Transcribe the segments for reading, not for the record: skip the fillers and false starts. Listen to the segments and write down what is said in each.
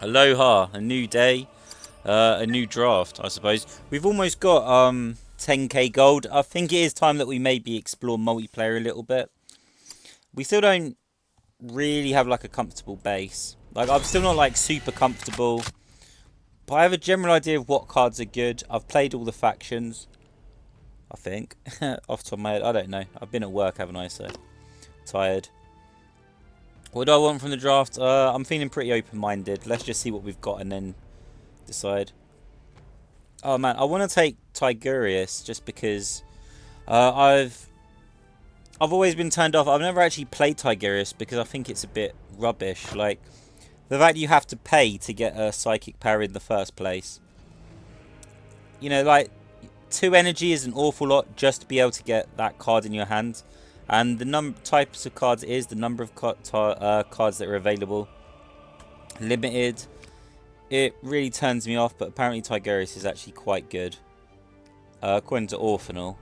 Aloha, a new day, a new draft, I suppose. We've almost got 10k gold. I think it is time that we maybe explore multiplayer a little bit. We still don't really have like a comfortable base. Like I'm still not like super comfortable, but I have a general idea of what cards are good. I've played all the factions, I think. Off the top of my head, I don't know. I've been at work, haven't I? So tired. What do I want from the draft? I'm feeling pretty open-minded. Let's just see what we've got and then decide. Oh man, I want to take Tigurius just because I've always been turned off. I've never actually played Tigurius because I think it's a bit rubbish. Like the fact you have to pay to get a psychic power in the first place. You know, like 2 energy is an awful lot just to be able to get that card in your hand. And the types of cards is the number of cards that are available. Limited. It really turns me off, but apparently Tigurius is actually quite good. According to Orphanal.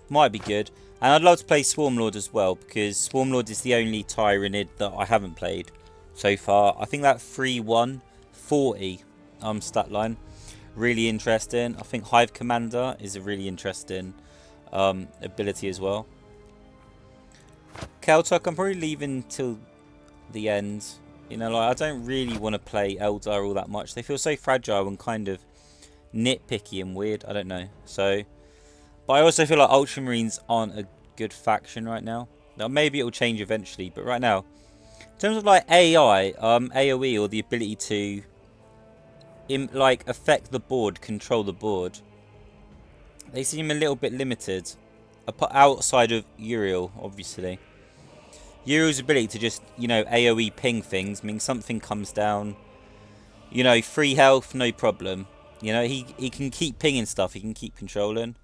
Might be good. And I'd love to play Swarmlord as well, because Swarmlord is the only Tyranid that I haven't played so far. I think that 3-1, 40 stat line. Really interesting. I think Hive Commander is a really interesting ability as well. Keltuck, I'm probably leaving till the end. You know, like I don't really want to play Eldar all that much. They feel so fragile and kind of nitpicky and weird. I don't know. So, but I also feel like Ultramarines aren't a good faction right now. Now maybe it will change eventually, but right now, in terms of like AI, AOE or the ability to like affect the board, control the board, they seem a little bit limited. Outside of Uriel, obviously. Uriel's ability to just, you know, AoE ping things means something comes down. You know, free health, no problem. You know, he can keep pinging stuff, he can keep controlling.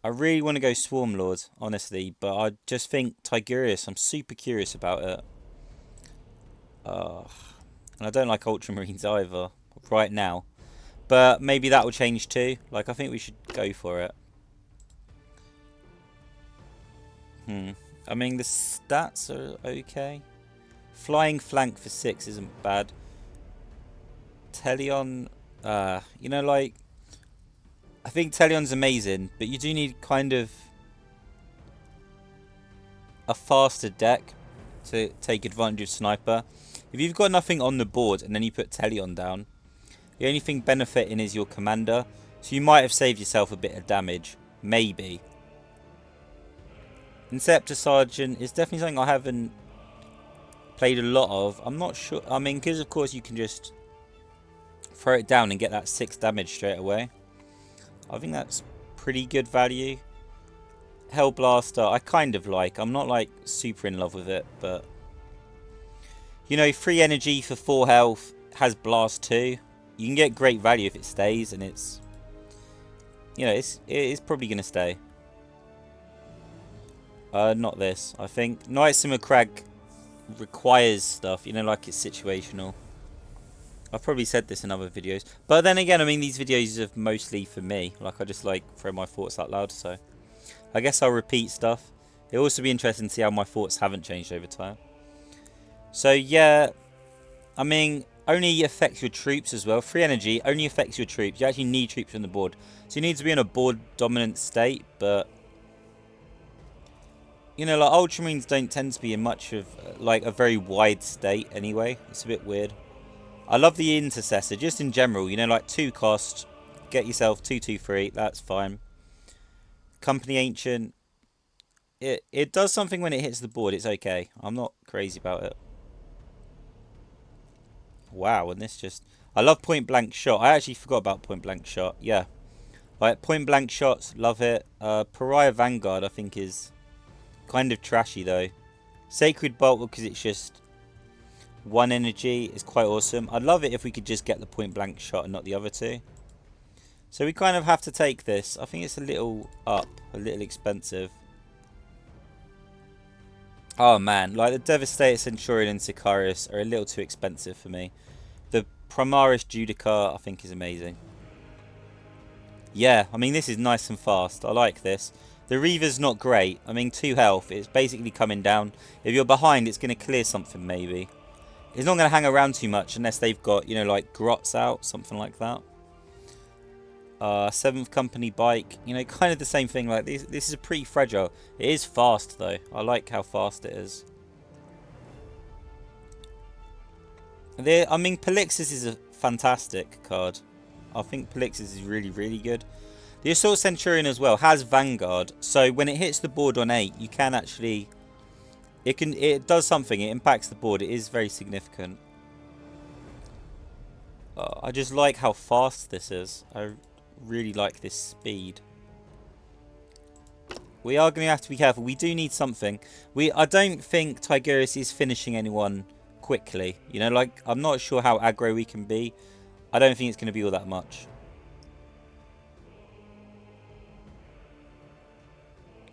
I really want to go Swarmlord, honestly, but I just think Tigurius, I'm super curious about it. And I don't like Ultramarines either, right now. But maybe that will change too. Like, I think we should go for it. I mean, the stats are okay. Flying flank for 6 isn't bad. Telion, you know, like, I think Telion's amazing, but you do need kind of a faster deck to take advantage of Sniper. If you've got nothing on the board and then you put Telion down, the only thing benefiting is your commander, so you might have saved yourself a bit of damage. Maybe. Inceptor Sergeant is definitely something I haven't played a lot of. I'm not sure. I mean, because of course you can just throw it down and get that 6 damage straight away. I think that's pretty good value. Hellblaster, I kind of like. I'm not like super in love with it, but you know, free energy for 4 health, has blast too. You can get great value if it stays, and it's, you know, it's probably going to stay. Not this. I think Night Simmer Crag requires stuff, you know, like it's situational. I've probably said this in other videos. But then again, I mean, these videos are mostly for me. Like, I just like throw my thoughts out loud, so I guess I'll repeat stuff. It'll also be interesting to see how my thoughts haven't changed over time. So, yeah, I mean, only affects your troops as well. Free energy only affects your troops. You actually need troops on the board. So you need to be in a board dominant state, but you know, like Ultramarines don't tend to be in much of like a very wide state anyway. It's a bit weird. I love the Intercessor, just in general, you know, like 2 cost, get yourself 2/2/3, that's fine. Company Ancient, it does something when it hits the board, it's okay. I'm not crazy about it. Wow, and this just... I love Point Blank Shot. I actually forgot about Point Blank Shot, yeah. Like, Point Blank Shots, love it. Pariah Vanguard, I think, is kind of trashy, though. Sacred Bolt, because it's just 1 energy, is quite awesome. I'd love it if we could just get the Point Blank Shot and not the other 2. So we kind of have to take this. I think it's a little up, a little expensive. Oh man, like the Devastator Centurion and Sicarius are a little too expensive for me. The Primaris Judica I think is amazing. Yeah, I mean this is nice and fast. I like this. The Reaver's not great. I mean 2 health, it's basically coming down. If you're behind it's going to clear something maybe. It's not going to hang around too much unless they've got, you know, like grots out, something like that. 7th company bike, you know, kind of the same thing. Like this is a pretty fragile. It is fast though. I like how fast it is. I mean, Pelixis is a fantastic card. I think Pelixis is really, really good. The Assault Centurion as well has Vanguard, so when it hits the board on 8, you can actually... It does something, it impacts the board, it is very significant. I just like how fast this is. I really like this speed. We are going to have to be careful. We do need something. I don't think Tigurius is finishing anyone quickly. You know, like, I'm not sure how aggro we can be. I don't think it's going to be all that much.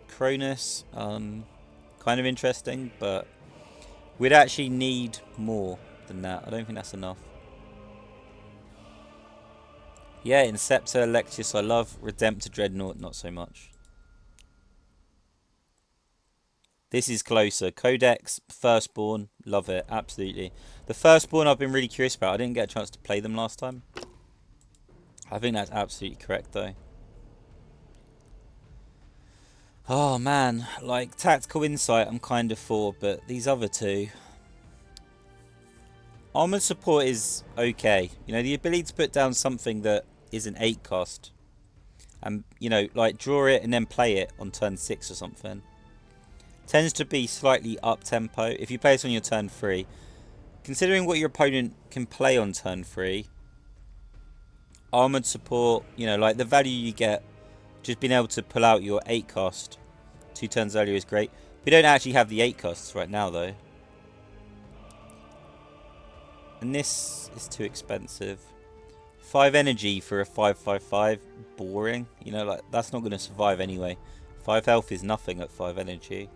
Cronus, kind of interesting, but we'd actually need more than that. I don't think that's enough. Yeah, Inceptor, Lectius I love. Redemptor, Dreadnought, not so much. This is closer. Codex, Firstborn, love it, absolutely. The Firstborn I've been really curious about. I didn't get a chance to play them last time. I think that's absolutely correct, though. Oh, man. Like, Tactical Insight I'm kind of for, but these other two... Armoured Support is okay. You know, the ability to put down something that is an 8 cost. And, you know, like, draw it and then play it on turn 6 or something. Tends to be slightly up-tempo. If you play it on your turn 3, considering what your opponent can play on turn 3, Armoured Support, you know, like, the value you get just being able to pull out your 8 cost 2 turns earlier is great. We don't actually have the 8 costs right now, though. And this is too expensive. 5 energy for a 5/5/5. Boring. You know, like, that's not going to survive anyway. 5 health is nothing at 5 energy.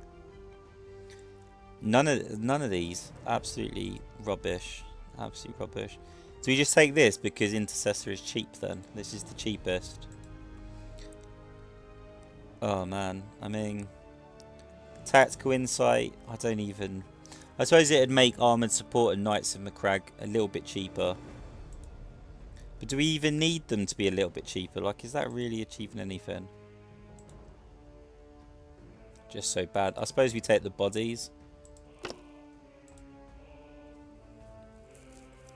None of these. Absolutely rubbish. Absolutely rubbish. So we just take this because Intercessor is cheap then. This is the cheapest. Oh man. I mean, Tactical Insight. I don't even... I suppose it'd make Armoured Support and Knights of Macragge a little bit cheaper. But do we even need them to be a little bit cheaper? Like, is that really achieving anything? Just so bad. I suppose we take the bodies.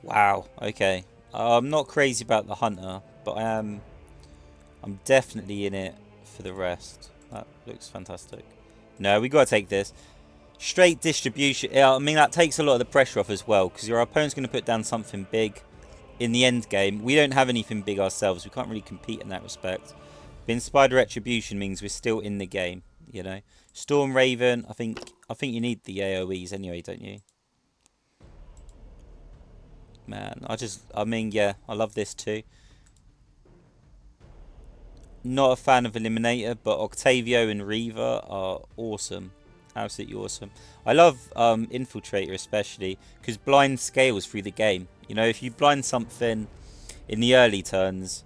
Wow, okay. I'm not crazy about the Hunter, but I'm definitely in it for the rest. That looks fantastic. No, we got to take this. Straight distribution. I mean, that takes a lot of the pressure off as well, because your opponent's going to put down something big in the end game. We don't have anything big ourselves. We can't really compete in that respect. But Inspired Retribution means we're still in the game, you know. Storm Raven, I think you need the AoEs anyway, don't you? Man, I mean, yeah, I love this too. Not a fan of Eliminator, but Octavio and Reaver are awesome. Absolutely awesome. I love Infiltrator especially, because blind scales through the game. You know, if you blind something in the early turns,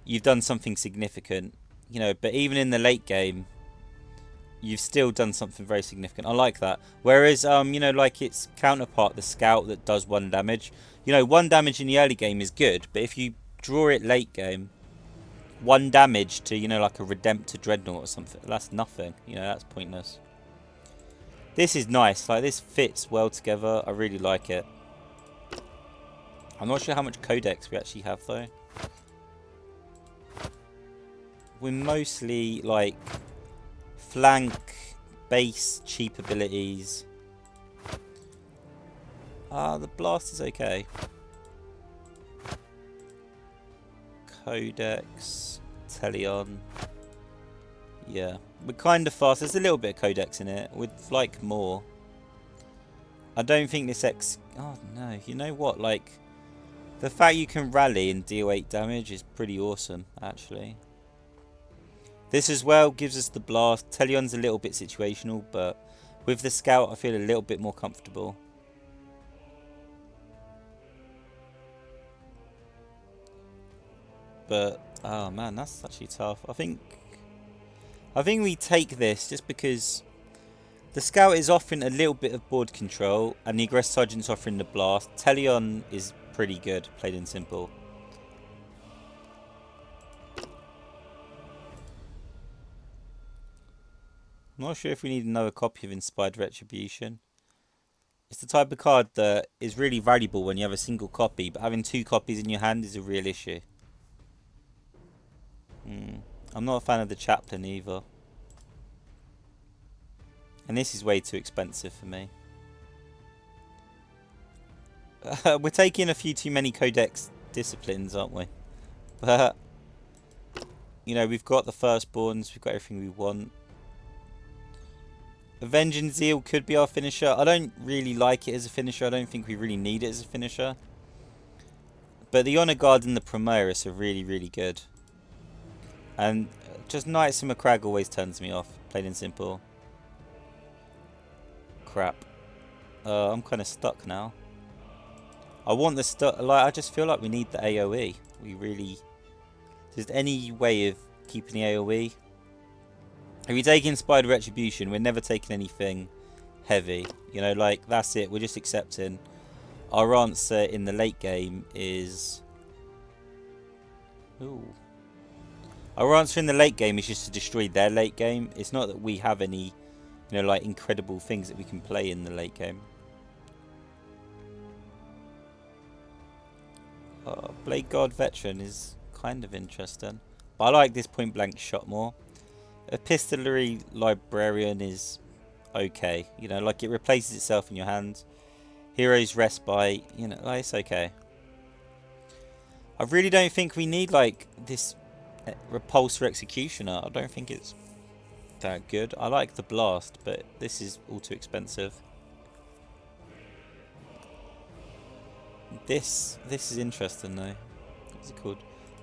you've done something significant. You know, but even in the late game, you've still done something very significant. I like that. Whereas, you know, like its counterpart, the Scout that does 1 damage. You know, 1 damage in the early game is good, but if you draw it late game, 1 damage to, you know, like a Redemptor Dreadnought or something, that's nothing. You know, that's pointless. This is nice. Like, this fits well together. I really like it. I'm not sure how much Codex we actually have, though. We're mostly, like, flank, base, cheap abilities. The blast is okay. Codex, Telion. Yeah, we're kind of fast. There's a little bit of Codex in it. We'd like more. I don't think this Oh, no. You know what? Like, the fact you can rally and deal 8 damage is pretty awesome, actually. This as well gives us the blast. Telion's a little bit situational, but with the Scout, I feel a little bit more comfortable. But, oh man, that's actually tough. I think we take this just because The Scout is offering a little bit of board control, and the Aggressor Sergeant's offering the blast. Telion is pretty good, plain and simple. I'm not sure if we need another copy of Inspired Retribution. It's the type of card that is really valuable when you have a single copy, but having 2 copies in your hand is a real issue. I'm not a fan of the Chaplain either. And this is way too expensive for me. We're taking a few too many Codex disciplines, aren't we? But, you know, we've got the Firstborns, we've got everything we want. Avenging Zeal could be our finisher. I don't really like it as a finisher. I don't think we really need it as a finisher. But the Honor Guard and the Primaris are really, really good. And just Knights and McCrag always turns me off, plain and simple. Crap. I'm kind of stuck now. I want the stuff. Like, I just feel like we need the AoE. We really. Is there any way of keeping the AoE? If we take Inspired Retribution, we're never taking anything heavy. You know, like, that's it. We're just accepting. Our answer in the late game is... Ooh. Our answer in the late game is just to destroy their late game. It's not that we have any, you know, like, incredible things that we can play in the late game. Blade Guard Veteran is kind of interesting. But I like this point blank shot more. Epistolary Librarian is okay. You know, like, it replaces itself in your hand. Heroes Respite, you know, like, it's okay. I really don't think we need, like, this Repulsor Executioner. I don't think it's that good. I like the Blast, but this is all too expensive. This is interesting though. What's it called?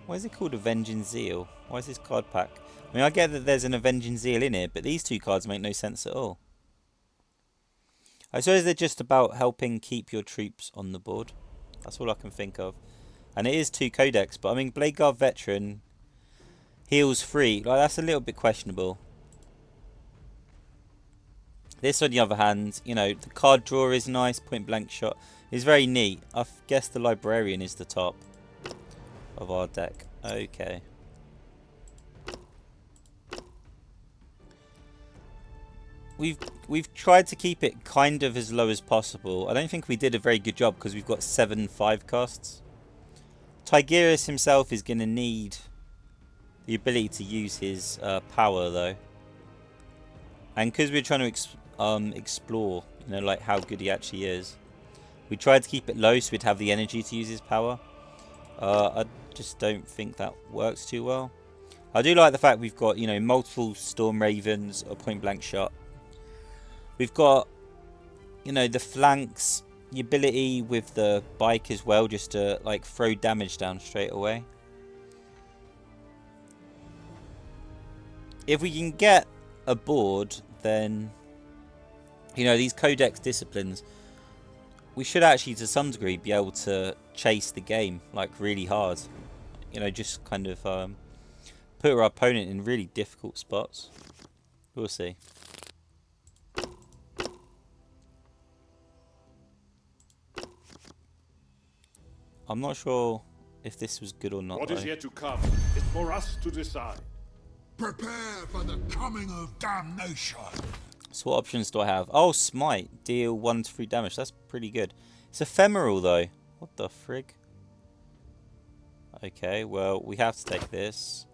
Why is it called Avenging Zeal? Why is this card pack? I mean, I get that there's an Avenging Zeal in it, but these 2 cards make no sense at all. I suppose they're just about helping keep your troops on the board. That's all I can think of. And it is 2 Codex, but I mean, Blade Guard Veteran heals 3. Like, that's a little bit questionable. This, on the other hand, you know, the card draw is nice. Point blank shot is very neat. I guess the Librarian is the top of our deck. Okay. We've tried to keep it kind of as low as possible. I don't think we did a very good job because we've got 7 5-casts. Tigurius himself is going to need the ability to use his power though. And because we're trying to explore, you know, like, how good he actually is, we tried to keep it low so we'd have the energy to use his power. I just don't think that works too well. I do like the fact we've got, you know, multiple Storm Ravens, a point blank shot. We've got, you know, the flanks, the ability with the bike as well, just to, like, throw damage down straight away. If we can get a board, then, you know, these Codex disciplines, we should actually, to some degree, be able to chase the game, like, really hard. You know, just kind of put our opponent in really difficult spots. We'll see. I'm not sure if this was good or not. What is yet to come is for us to decide. Prepare for the coming of damnation. So what options do I have? Oh, Smite. Deal 1 to 3 damage. That's pretty good. It's ephemeral though. What the frig? Okay, well, we have to take this.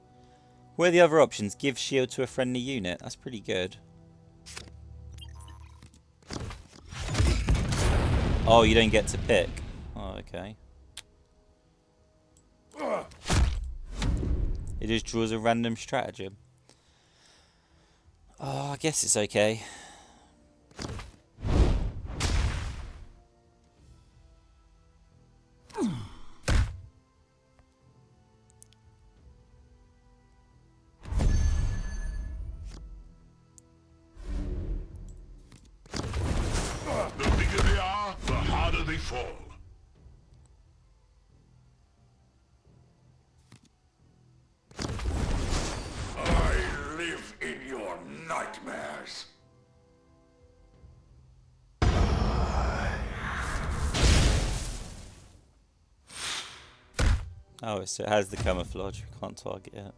What are the other options? Give shield to a friendly unit. That's pretty good. Oh, you don't get to pick. Oh, okay. It just draws a random stratagem. Oh, I guess it's okay. The bigger they are, the harder they fall. I live in your nightmares. Oh, so it has the camouflage. We can't target it.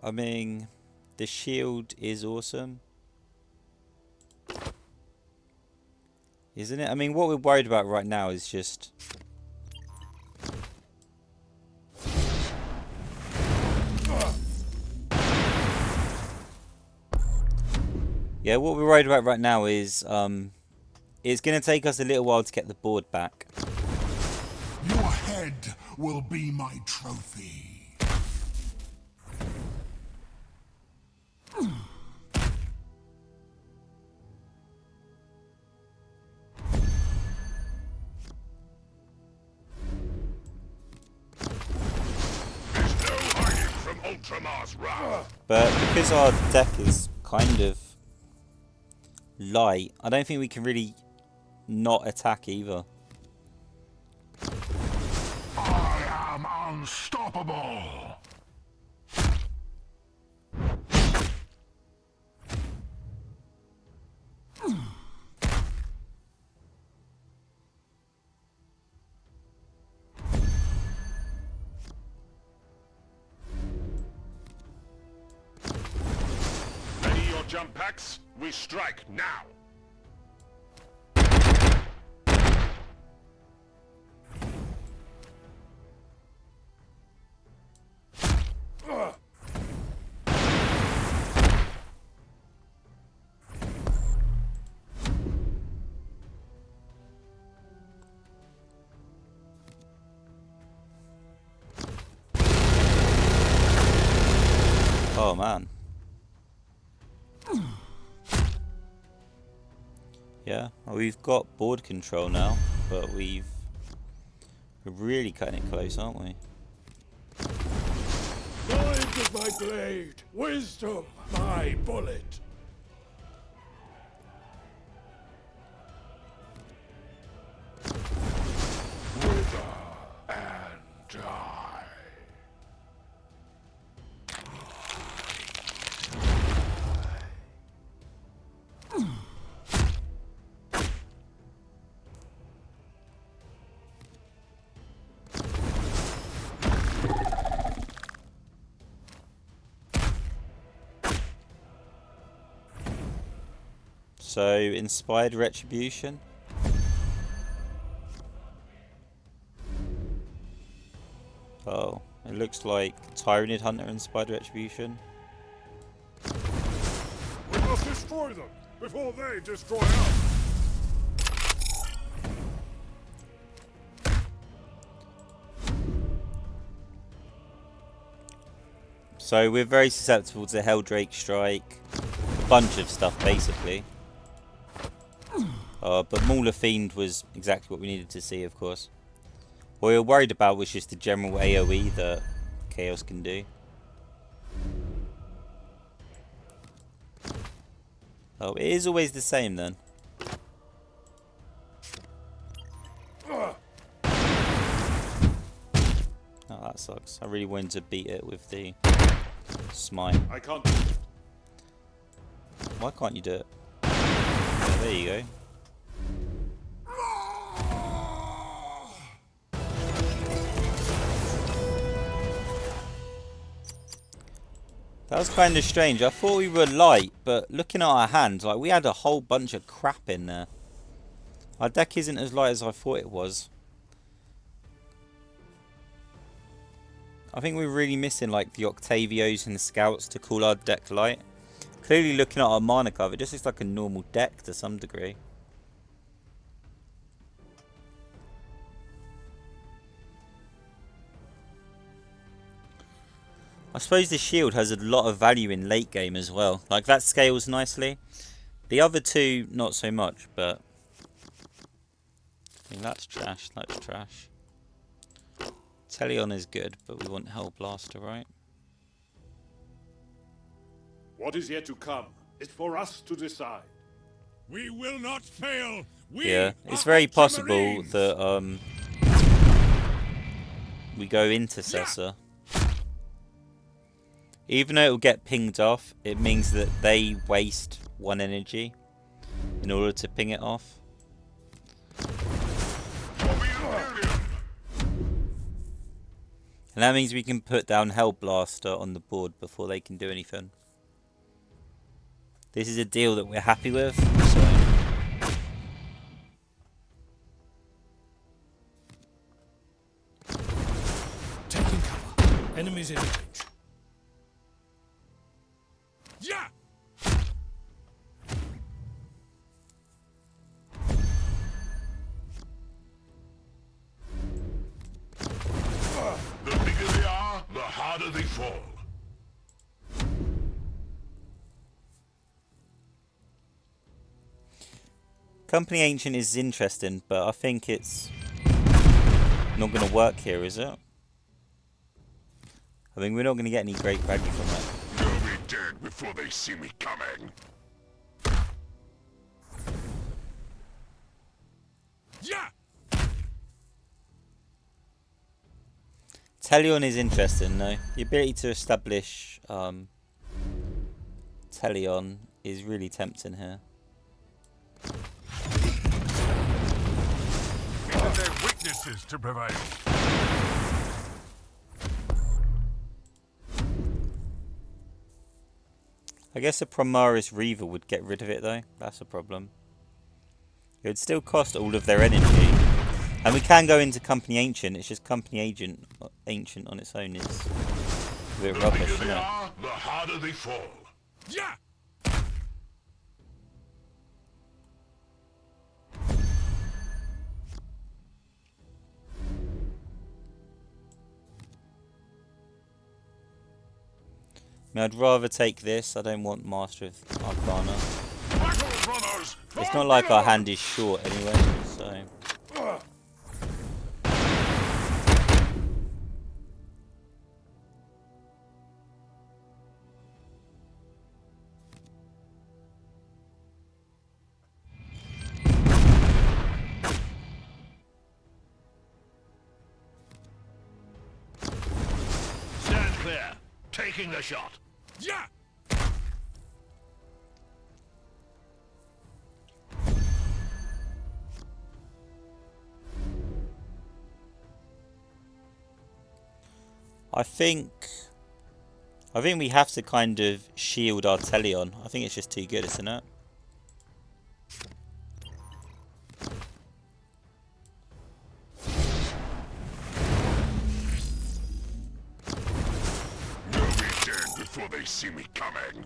I mean, the shield is awesome, isn't it? I mean, what we're worried about right now is just... Yeah, what we're worried about right now is it's going to take us a little while to get the board back. Your head will be my trophy. But because our deck is kind of light, I don't think we can really not attack either. I am unstoppable. Ready your jump packs? We strike now. Oh man. Yeah, well, we've got board control now, but we're really cutting it close, aren't we? Knowledge is my blade, wisdom my bullet. Wither and die. So, inspired retribution. Oh, it looks like Tyrannid Hunter inspired retribution. We must destroy them before they destroy us. So we're very susceptible to Helldrake Strike, a bunch of stuff basically. But Mauler Fiend was exactly what we needed to see, of course. What we were worried about was just the general AoE that Chaos can do. Oh, it is always the same then. Oh, that sucks. I really wanted to beat it with the smite. I can't. Why can't you do it? Oh, there you go. That was kind of strange. I thought we were light, but looking at our hands, like we had a whole bunch of crap in there. Our deck isn't as light as I thought it was. I think we're really missing like the Octavios and the Scouts to call our deck light. Clearly looking at our mana cover, it just looks like a normal deck to some degree. I suppose the shield has a lot of value in late game as well. Like that scales nicely. The other two, not so much, but... I mean, that's trash, that's trash. Teleon is good, but we want Hell Blaster, right? What is yet to come is for us to decide. We will not fail. Yeah, it's very possible that we go Intercessor. Even though it will get pinged off, it means that they waste 1 energy in order to ping it off. And that means we can put down Hellblaster on the board before they can do anything. This is a deal that we're happy with. So. Taking cover. Enemies in range. Yeah! The bigger they are, the harder they fall. Company Ancient is interesting, but I think it's not going to work here, is it? I mean, we're not going to get any great value from it. They'll be dead before they see me coming. Yeah! Talion is interesting, though. The ability to establish Talion is really tempting here. Because they're witnesses to prevail. I guess a Primaris Reaver would get rid of it, though. That's a problem. It would still cost all of their energy. And we can go into Company Ancient. It's just Company Ancient on its own is a bit rubbish, isn't it? The harder they fall. Yeah! I mean, I'd rather take this. I don't want Master of Arcana. Battle runners, It's not like our hand is short anyway, so... stand clear. Taking the shot. Yeah! I think we have to kind of shield our Talion. I think it's just too good, isn't it? They'll be dead before they see me coming.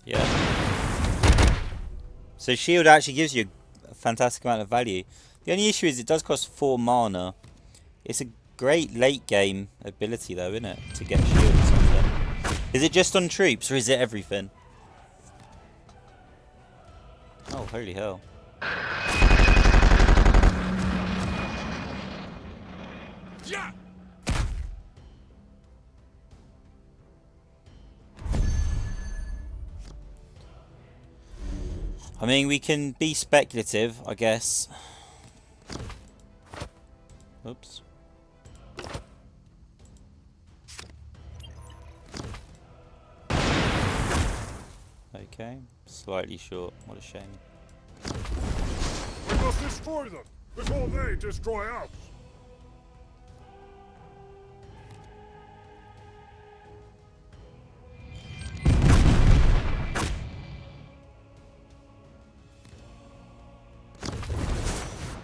Yeah. So shield actually gives you a fantastic amount of value. The only issue is it does cost 4 mana. It's a great late game ability though, isn't it? To get shield or something. Is it just on troops or is it everything? Oh, holy hell. Yeah! I mean, we can be speculative, I guess. Oops. Okay, slightly short. What a shame. We must destroy them before they destroy us.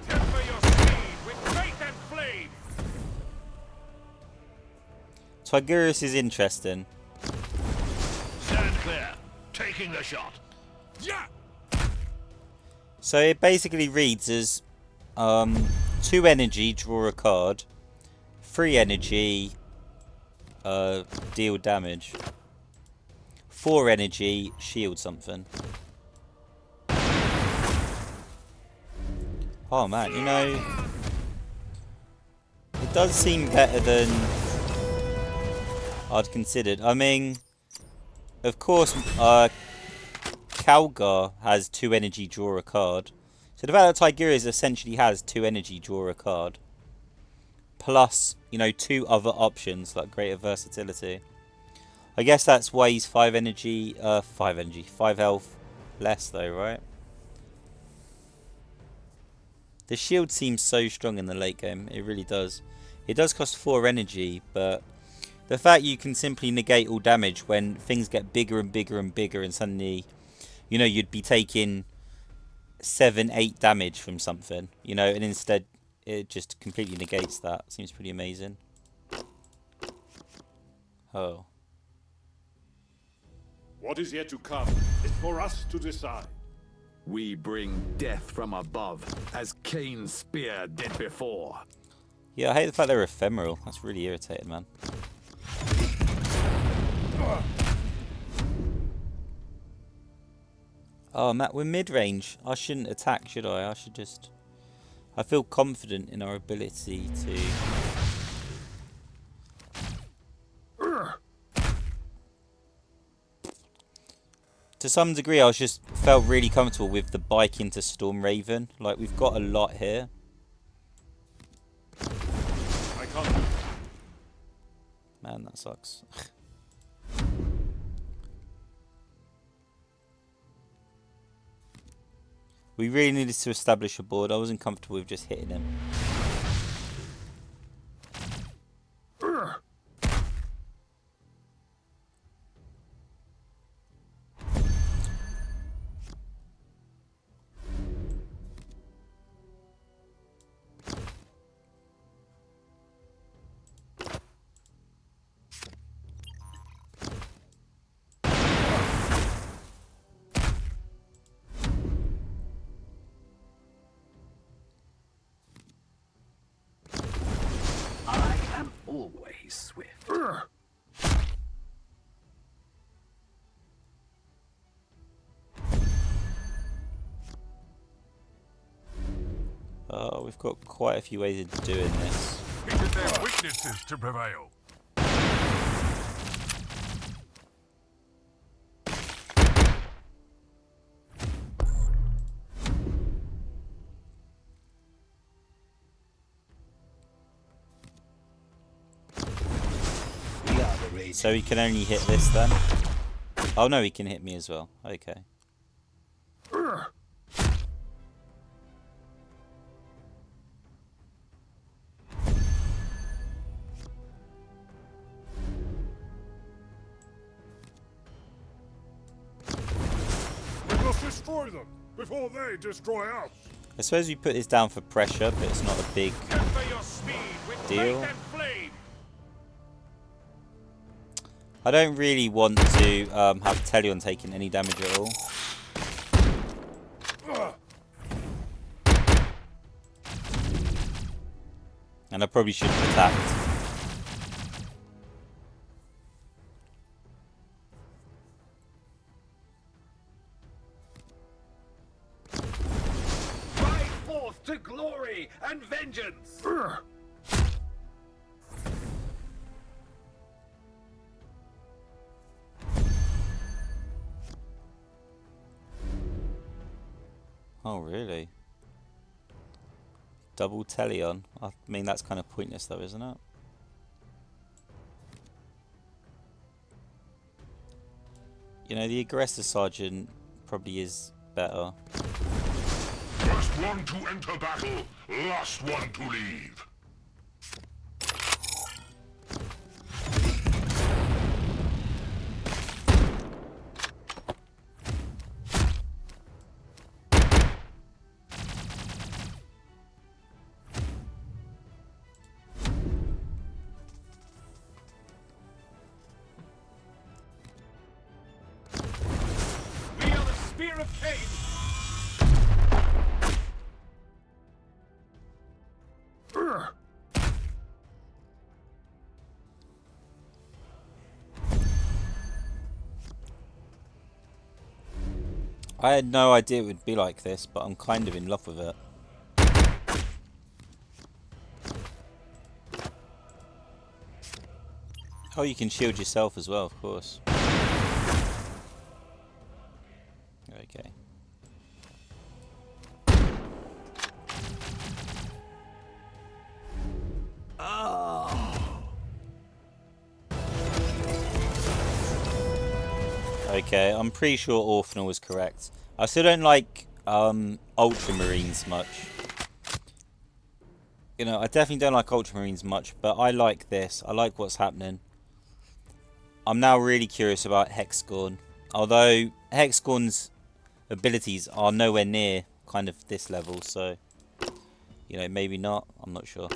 Temper your speed with faith and flame. Tigurius is interesting. Stand clear. Taking the shot. Yeah! So it basically reads as 2 energy, draw a card, 3 energy, deal damage, 4 energy, shield something. Oh man, you know, it does seem better than I'd considered. I mean, of course, Calgar has 2 energy, draw a card. So the fact that Tigurius essentially has 2 energy, draw a card. Plus, you know, 2 other options, like greater versatility. I guess that's why he's 5 energy, 5 health less though, right? The shield seems so strong in the late game, it really does. It does cost 4 energy, but the fact you can simply negate all damage when things get bigger and bigger and bigger and suddenly, you know, you'd be taking 7, 8 damage from something, you know, and instead it just completely negates that. Seems pretty amazing. Oh. What is yet to come is for us to decide. We bring death from above, as Cain's spear did before. Yeah, I hate the fact they're ephemeral. That's really irritating, man. Oh, Matt, we're mid-range. I shouldn't attack, should I? I should just... I feel confident in our ability to... To some degree, I just felt really comfortable with the bike into Storm Raven. Like, we've got a lot here. I can't. Man, that sucks. We really needed to establish a board. I wasn't comfortable with just hitting him. I am always swift. Oh, we've got quite a few ways of doing this. Needed their weaknesses to prevail. So he can only hit this then? Oh no, he can hit me as well. Okay. We must destroy them before they destroy us. I suppose we put this down for pressure, but it's not a big Temper your speed with deal. faith and flame. I don't really want to have Telion taking any damage at all. And I probably shouldn't have attacked. Ride forth to glory and vengeance! Oh, really? Double Telion? I mean, that's kind of pointless though, isn't it? You know, the Aggressor Sergeant probably is better. First one to enter battle, last one to leave. We are the spear of Cain. I had no idea it would be like this, but I'm kind of in love with it. Oh, you can shield yourself as well, of course. Okay, I'm pretty sure Orphanal was correct. I still don't like Ultramarines much. You know, I definitely don't like Ultramarines much, but I like this. I like what's happening. I'm now really curious about Hexgorn. Although Hexgorn's abilities are nowhere near kind of this level, so you know, maybe not. I'm not sure.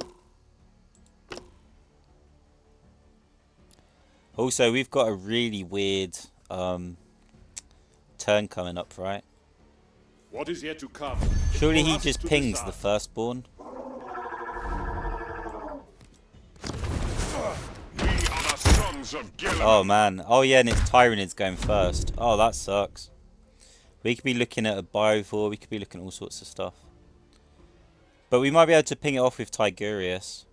Also, we've got a really weird turn coming up, right? What is yet to come? Surely For he us just to pings the decide. firstborn. We are the sons of Gilliman. Oh man. Oh yeah, and it's Tyranids going first. Oh, that sucks. We could be looking at a Biovore, we could be looking at all sorts of stuff. But we might be able to ping it off with Tigurius.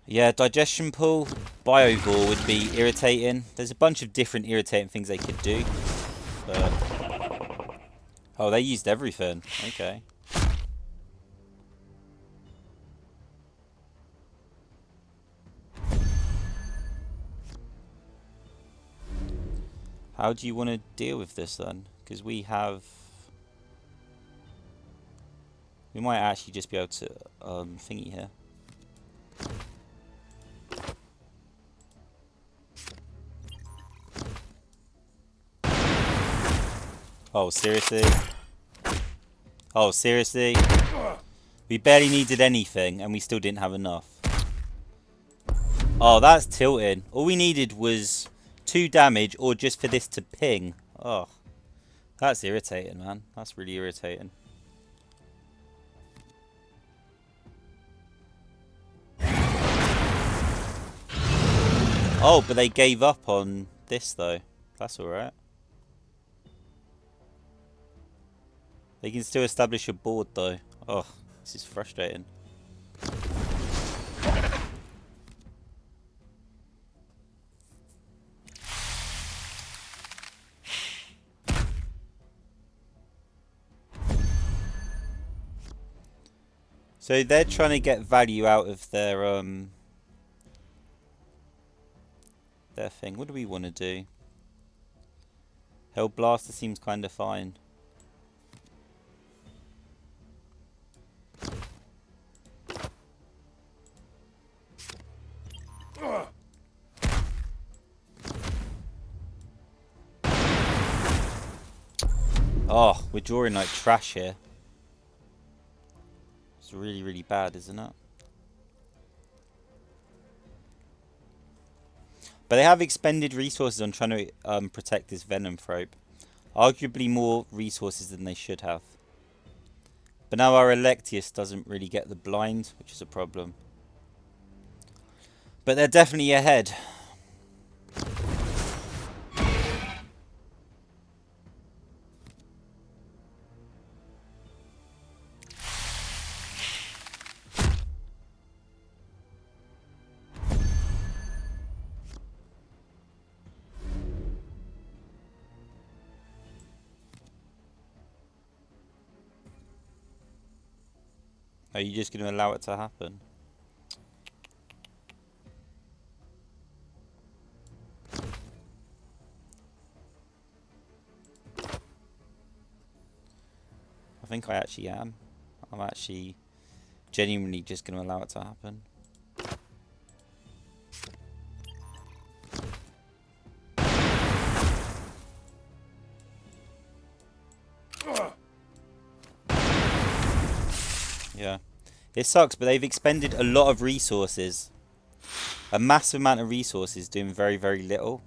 Yeah, Digestion Pool, Biovore would be irritating. There's a bunch of different irritating things they could do. But... oh, they used everything. Okay. How do you want to deal with this then? Because we have... we might actually just be able to thingy here. Oh, seriously? Oh, seriously? We barely needed anything and we still didn't have enough. Oh, that's tilting. All we needed was 2 damage or just for this to ping. Oh, that's irritating, man. That's really irritating. Oh, but they gave up on this, though. That's alright. They can still establish a board, though. Oh, this is frustrating. So they're trying to get value out of their thing. What do we want to do? Hell Blaster seems kind of fine. Oh, we're drawing like trash here. It's really, really bad, isn't it? But they have expended resources on trying to protect this Venom Thrope. Arguably more resources than they should have. But now our Electius doesn't really get the blind, which is a problem. But they're definitely ahead. Are you just going to allow it to happen? I think I actually am. I'm actually genuinely just going to allow it to happen. Yeah. It sucks, but they've expended a lot of resources. A massive amount of resources doing very, very little.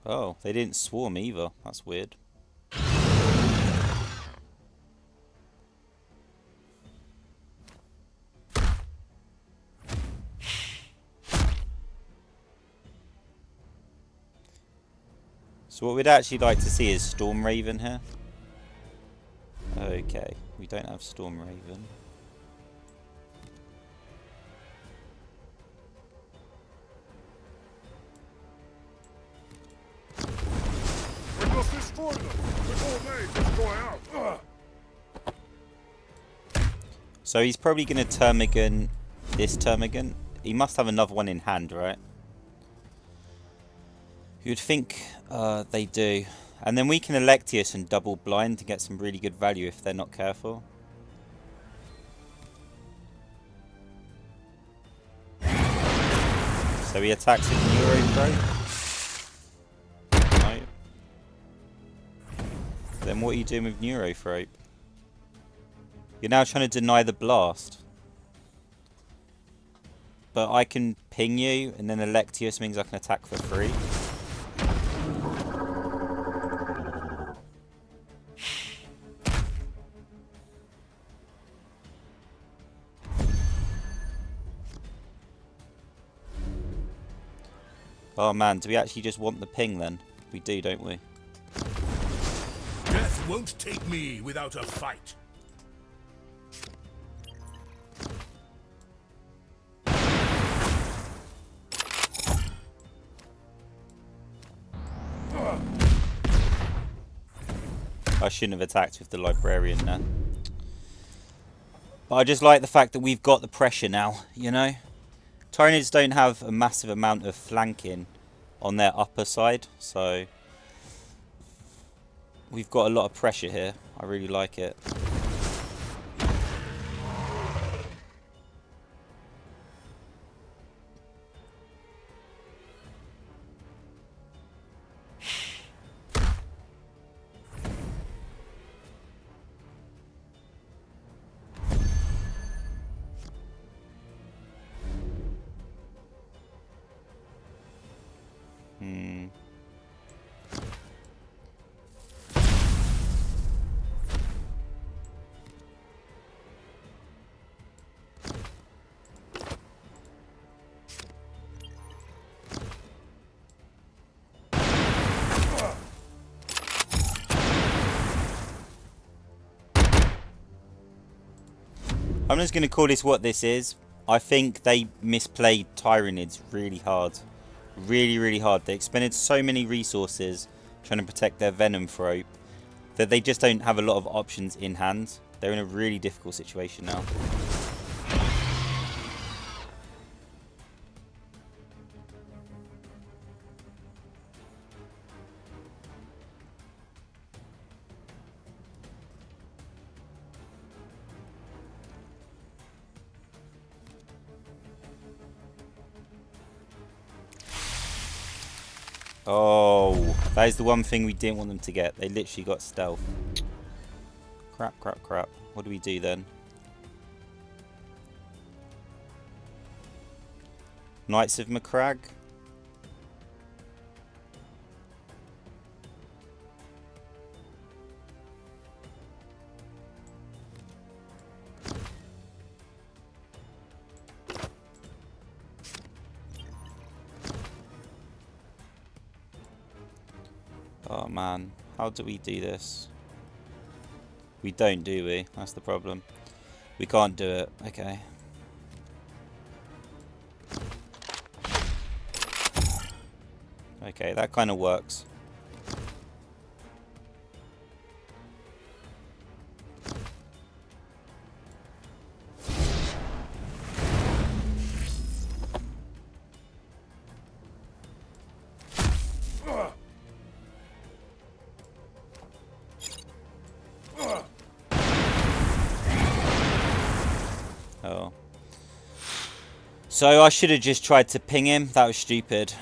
Oh, they didn't swarm either. That's weird. So what we'd actually like to see is Storm Raven here. Okay, we don't have Storm Raven. We must destroy them before they destroy us. So he's probably going to Termagant this Termagant. He must have another one in hand, right? You'd think they do. And then we can Electius and double blind to get some really good value if they're not careful. So he attacks with Neurothroat. No. Then what are you doing with Neurothroat? You're now trying to deny the blast. But I can ping you, and then Electius means I can attack for free. Oh man, do we actually just want the ping then? We do, don't we? Death won't take me without a fight. I shouldn't have attacked with the Librarian there. But I just like the fact that we've got the pressure now, you know? Tyranids don't have a massive amount of flanking on their upper side, so we've got a lot of pressure here. I really like it. I'm just going to call this what this is. I think they misplayed Tyranids really hard. Really, really hard. They expended so many resources trying to protect their Venom Throat that they just don't have a lot of options in hand. They're in a really difficult situation now. Oh, that is the one thing we didn't want them to get. They literally got stealth. Crap, crap, crap. What do we do then? Knights of Macragge? Oh man, how do we do this? We don't, do we? That's the problem. We can't do it. Okay. Okay, that kind of works. Oh. So I should have just tried to ping him. That was stupid.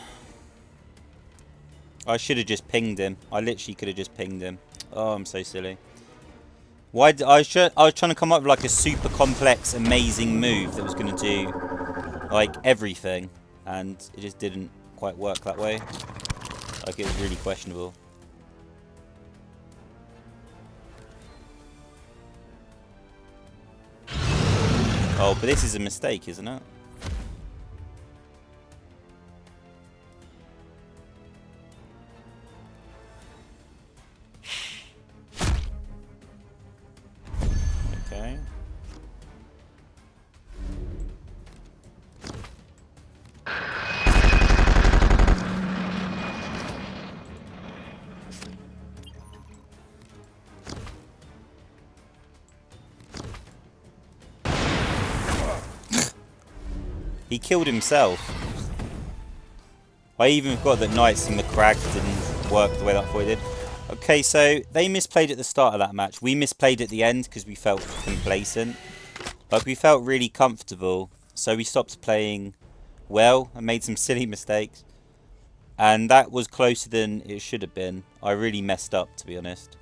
I should have just pinged him. I literally could have just pinged him. Oh, I'm so silly. Why? I was trying to come up with like a super complex, amazing move that was going to do like everything, and it just didn't quite work that way. Like, it was really questionable. Oh, but this is a mistake, isn't it? He killed himself. I even forgot that Knights in the Crag didn't work the way that boy did. Okay, so they misplayed at the start of that match. We misplayed at the end because we felt complacent. Like, we felt really comfortable. So we stopped playing well and made some silly mistakes. And that was closer than it should have been. I really messed up, to be honest.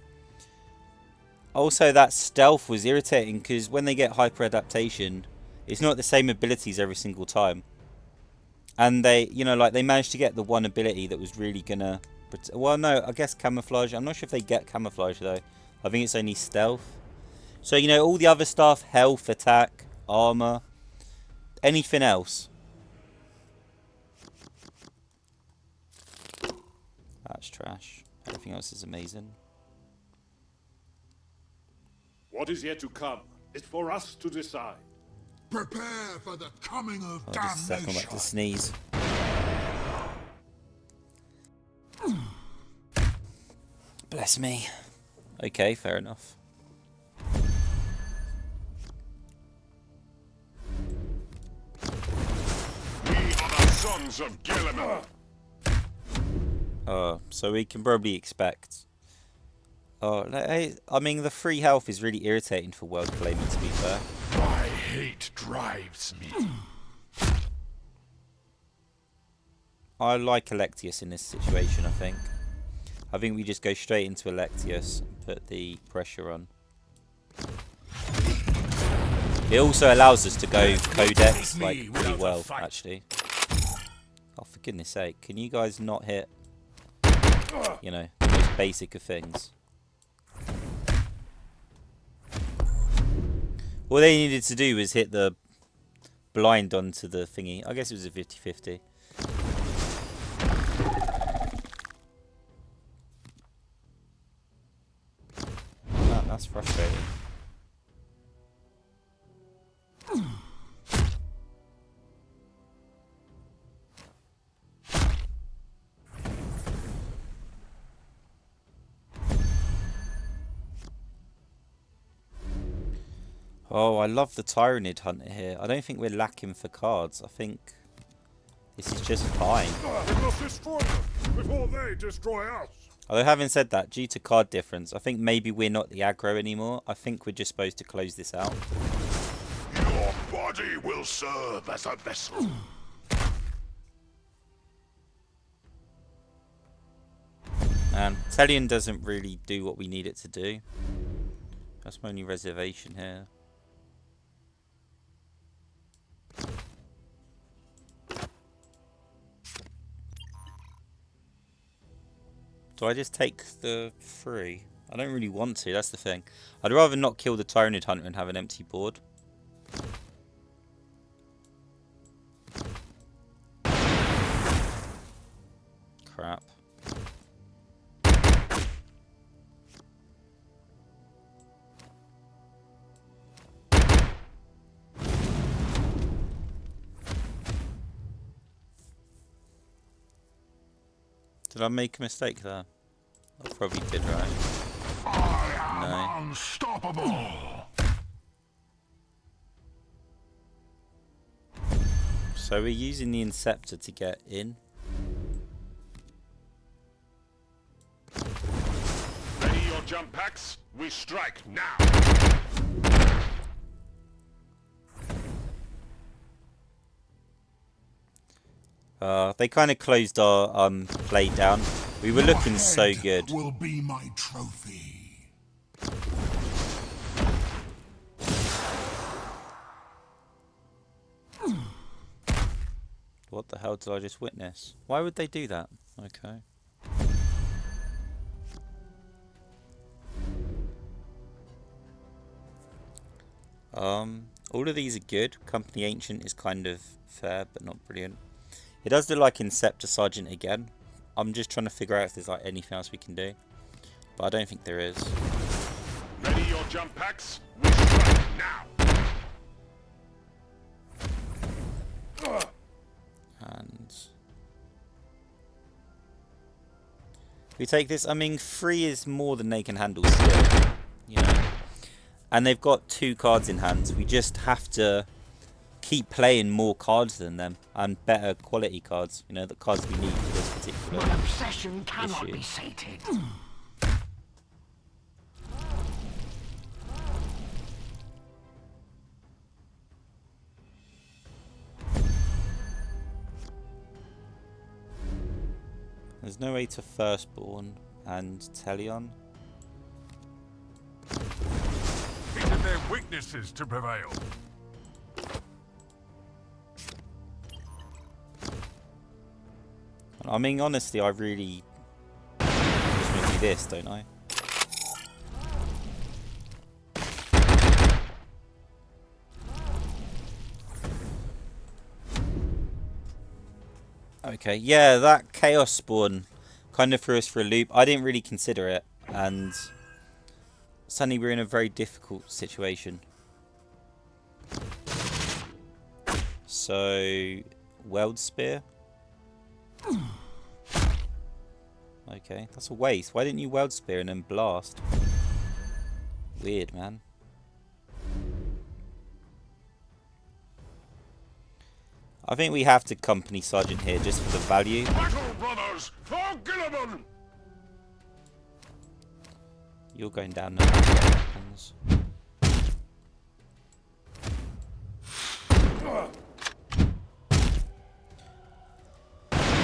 Also, that stealth was irritating because when they get hyper adaptation, it's not the same abilities every single time. And they, you know, like, they managed to get the one ability that was really gonna... Well, no, I guess camouflage. I'm not sure if they get camouflage, though. I think it's only stealth. So, you know, all the other stuff, health, attack, armor, anything else. That's trash. Everything else is amazing. What is yet to come is for us to decide. Prepare for the coming of Oh, just a second, I'm about to sneeze. Bless me. Okay, fair enough. We are the sons of Gilliman. So we can probably expect... I mean, the free health is really irritating for world claiming, to be fair. My hate drives me. I like Electius in this situation, I think. I think we just go straight into Electius and put the pressure on. It also allows us to go Codex, like, really well, actually. Oh, for goodness sake, can you guys not hit, you know, the most basic of things? All they needed to do was hit the blind onto the thingy. I guess it was a 50-50. That's frustrating. Oh, I love the Tyrannid Hunter here. I don't think we're lacking for cards. I think this is just fine. We must destroy them before they destroy us. Although having said that, due to card difference, I think maybe we're not the aggro anymore. I think we're just supposed to close this out. Your body will serve as a vessel. Telion doesn't really do what we need it to do. That's my only reservation here. Do I just take the 3? I don't really want to, that's the thing. I'd rather not kill the Tyrannid Hunter and have an empty board. Crap. Did I make a mistake there? I probably did, right? I am unstoppable. So we're using the Inceptor to get in. Ready your jump packs? We strike now. They kind of closed our play down. We were looking so good. Will be my trophy. What the hell did I just witness? Why would they do that? Okay. All of these are good. Company Ancient is kind of fair, but not brilliant. It does look like Inceptor Sergeant again. I'm just trying to figure out if there's like anything else we can do, but I don't think there is. Ready your jump packs? We strike now. And we take this. I mean, 3 is more than they can handle still, you know. And they've got 2 cards in hand. We just have to keep playing more cards than them and better quality cards. You know, the cards we need for this particular My obsession cannot issue. be sated. There's no way to Firstborn and Telion. It's in their weaknesses to prevail. I mean, honestly, I really just want to do this, don't I? Okay, yeah, that Chaos Spawn kind of threw us for a loop. I didn't really consider it, and suddenly we're in a very difficult situation. So, Weld Spear. Okay, that's a waste. Why didn't you Weld Spear and then Blast? Weird, man. I think we have to Company Sergeant here just for the value. Battle brothers, for Gilliman! You're going down now.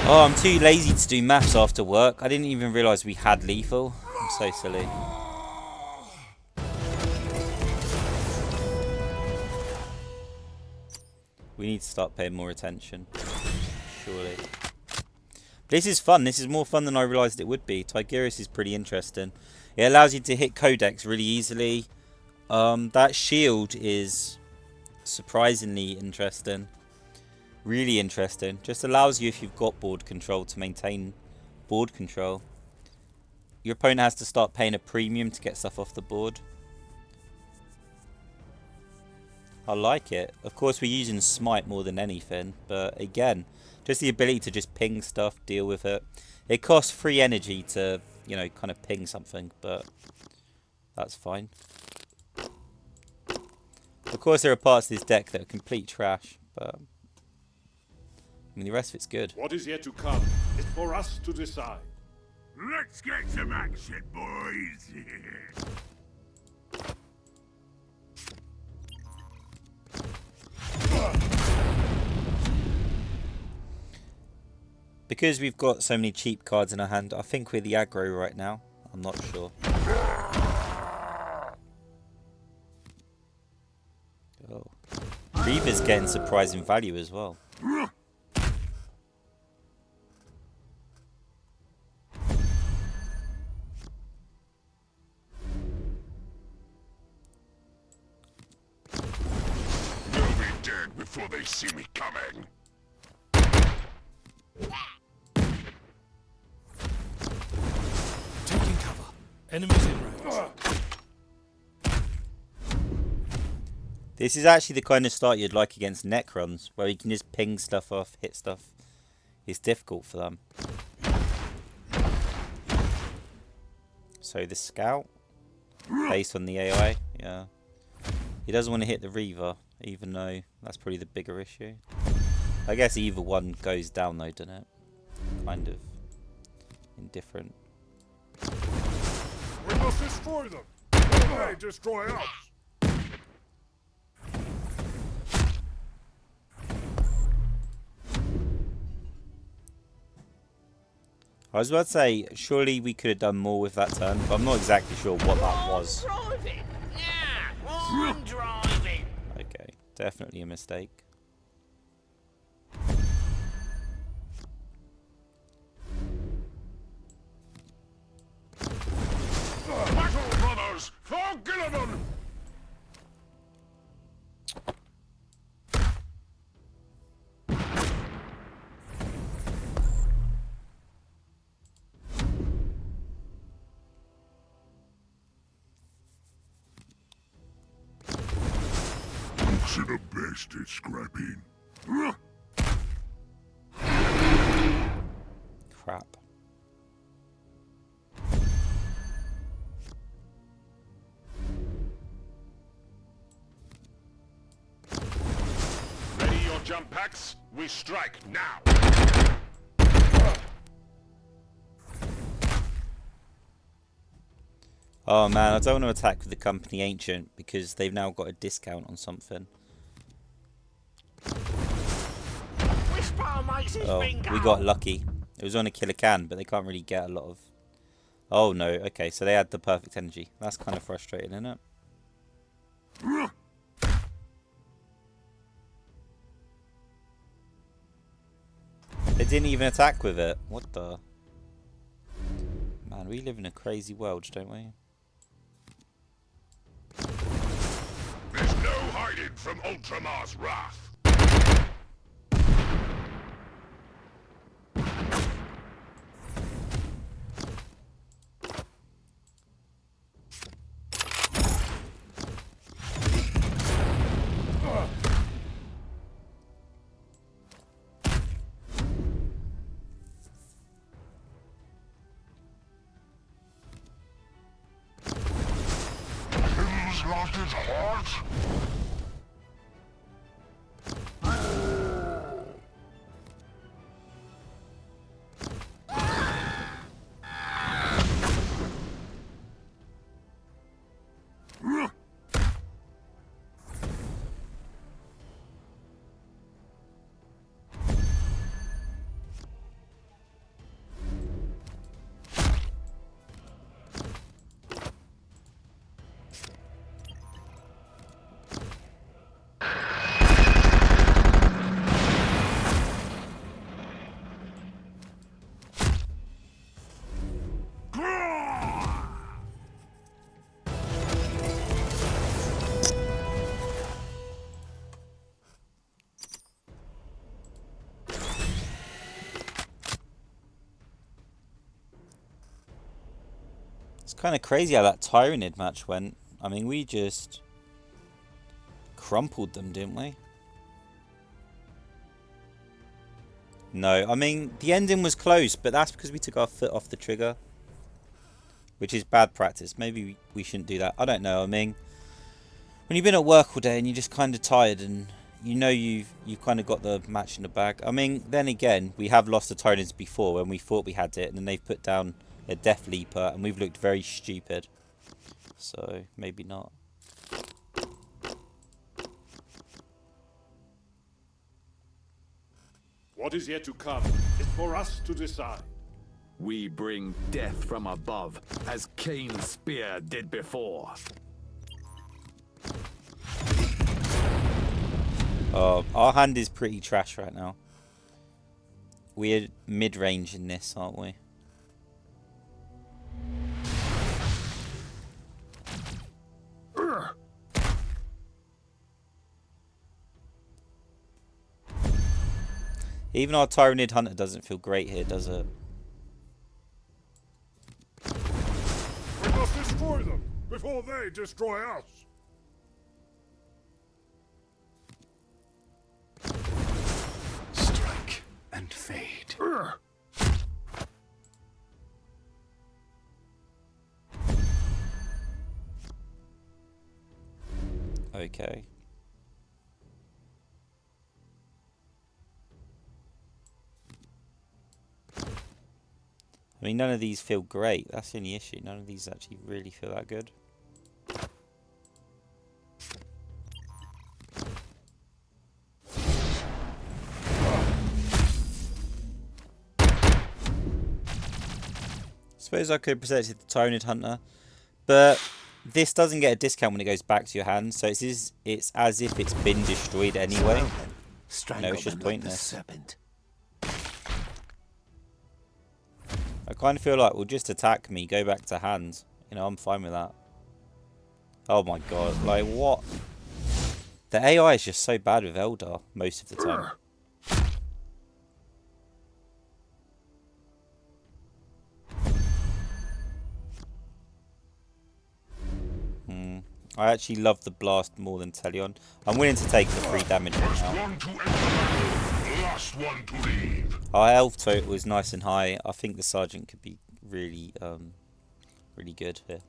Oh, I'm too lazy to do maths after work. I didn't even realise we had lethal. I'm so silly. We need to start paying more attention. Surely. This is fun. This is more fun than I realised it would be. Tigurius is pretty interesting. It allows you to hit Codex really easily. That shield is surprisingly interesting. Really interesting. Just allows you, if you've got board control, to maintain board control. Your opponent has to start paying a premium to get stuff off the board. I like it. Of course, we're using Smite more than anything, but again, just the ability to just ping stuff, deal with it. It costs free energy to, you know, kind of ping something, but that's fine. Of course, there are parts of this deck that are complete trash, but I mean, the rest of it's good. What is yet to come is for us to decide. Let's get some action, boys! Because we've got so many cheap cards in our hand, I think we're the aggro right now. I'm not sure. Oh. Reaver's getting surprising value as well. They'll be dead before they see me coming. Taking cover. Enemies in range. This is actually the kind of start you'd like against Necrons, where you can just ping stuff off, hit stuff. It's difficult for them. So the Scout, based on the AI, yeah. He doesn't want to hit the Reaver, even though that's probably the bigger issue. I guess either one goes down though, doesn't it? Kind of indifferent. We must destroy them before they destroy us. I was about to say, surely we could have done more with that turn, but I'm not exactly sure what that was. Driving. Yeah, wrong driving. Okay, definitely a mistake. Battle brothers, for Gilliman! Looks are the best at scrapping. Crap. jump packs, we strike now. Oh man, I don't want to attack with the company ancient because they've now got a discount on something. Whisper makes his Oh, finger. we got lucky. It was on a killer can, but they can't really get a lot of... Oh no, okay, so they had the perfect energy. That's kind of frustrating, isn't it? They didn't even attack with it. What the... Man, we live in a crazy world, don't we? There's no hiding from Ultramar's wrath. He's lost his heart. It's kind of crazy how that Tyrannid match went. I mean, we just crumpled them, didn't we? No, I mean, the ending was close, but that's because we took our foot off the trigger. Which is bad practice. Maybe we shouldn't do that. I don't know. I mean, when you've been at work all day and you're just kind of tired and you know you've kind of got the match in the bag. I mean, then again, we have lost the Tyranids before when we thought we had it, and then they've put down a Death Leaper, and we've looked very stupid. So, maybe not. What is yet to come is for us to decide. We bring death from above, as Cain's spear did before. Oh, our hand is pretty trash right now. We're mid-range in this, aren't we? Even our Tyrannid Hunter doesn't feel great here, does it? We must destroy them before they destroy us. Strike and fade. Okay. I mean, none of these feel great. That's the only issue. None of these actually really feel that good. Suppose I could have protected the Tyrannid Hunter, but this doesn't get a discount when it goes back to your hand, so it's as if it's been destroyed anyway. Strangle it's just them like the pointless. serpent. I kind of feel like, well, just attack me, go back to hand. You know, I'm fine with that. Oh my god, like what? The AI is just so bad with Eldar most of the time. I actually love the blast more than Telion. I'm willing to take the 3 damage right First now. one to enter battle, last one to leave. Our health total is nice and high. I think the Sergeant could be really, really good here.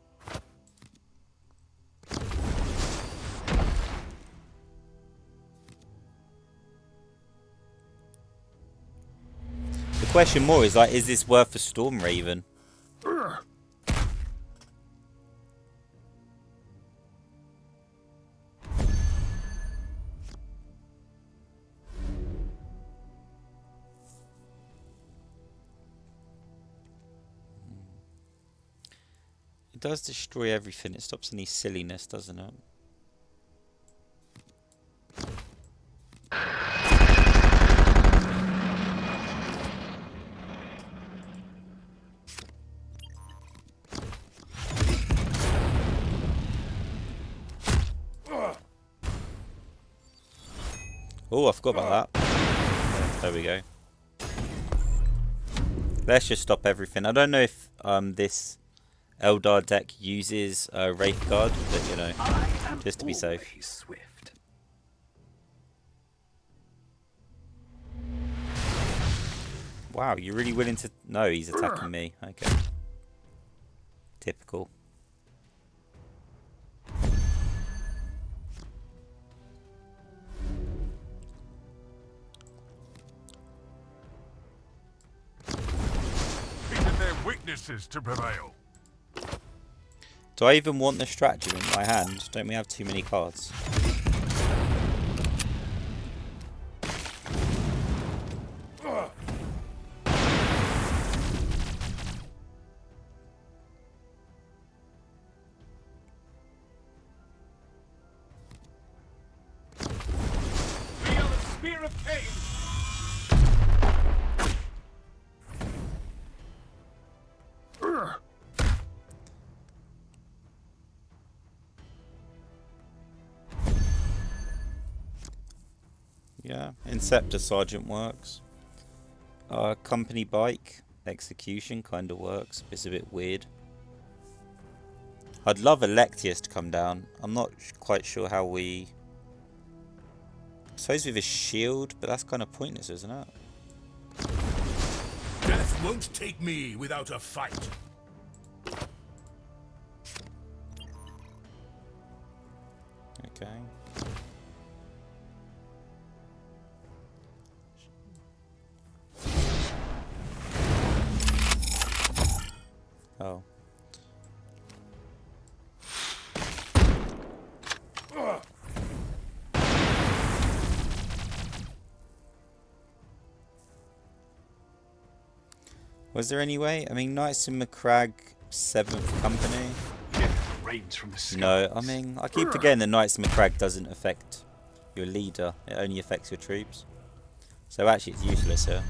question more is like, is this worth a Storm Raven? It does destroy everything. It stops any silliness, doesn't it? Oh, I forgot about that. There we go. Let's just stop everything. I don't know if this Eldar deck uses Wraith Guard, but you know, just to be safe. Swift. Wow, you're really willing to... No, he's attacking me. Okay. Typical. Their weaknesses to prevail. Do I even want the stratagem in my hand? Don't we have too many cards? Feel the spear of pain. Yeah, Inceptor Sergeant works. Company Bike Execution kind of works. It's a bit weird. I'd love Electius to come down. I'm not quite sure how we... I suppose with a shield, but that's kind of pointless, isn't it? Death won't take me without a fight. Okay. Oh. Was there any way? I mean, Knights in McCrag, 7th Company. Rains from the sky. No, I mean, I keep forgetting that Knights in McCrag doesn't affect your leader. It only affects your troops. So actually, it's useless here.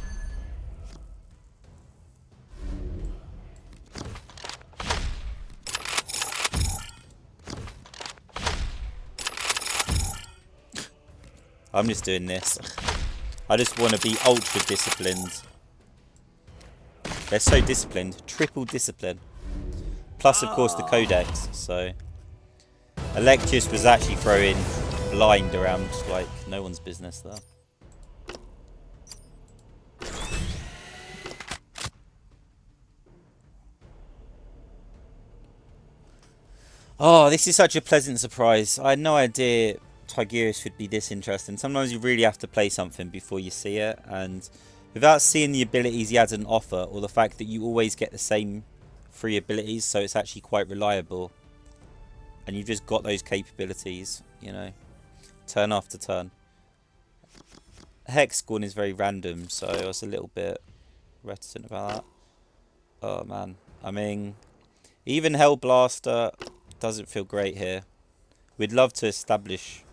I'm just doing this. I just want to be ultra disciplined. They're so disciplined. Triple discipline. Plus, of course, the Codex. So, Electius was actually throwing blind around like no one's business there. Oh, this is such a pleasant surprise. I had no idea Tigurius would be this interesting. Sometimes you really have to play something before you see it, and without seeing the abilities he has on offer, or the fact that you always get the same 3 abilities, so it's actually quite reliable, and you've just got those capabilities, you know, turn after turn. Hex scorn is very random, so I was a little bit reticent about that. Oh man, I mean, even Hellblaster doesn't feel great here. We'd love to establish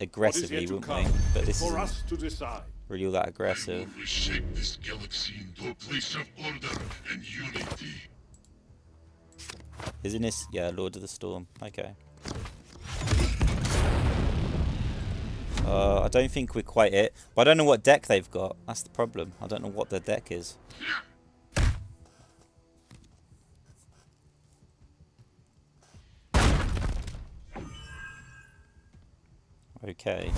aggressively, wouldn't we? But this For isn't us to decide. really all that aggressive. Will reshape this galaxy into a place of order and unity. Isn't this? Yeah, Lord of the Storm. Okay. I don't think we're quite it. But I don't know what deck they've got. That's the problem. I don't know what their deck is. Okay.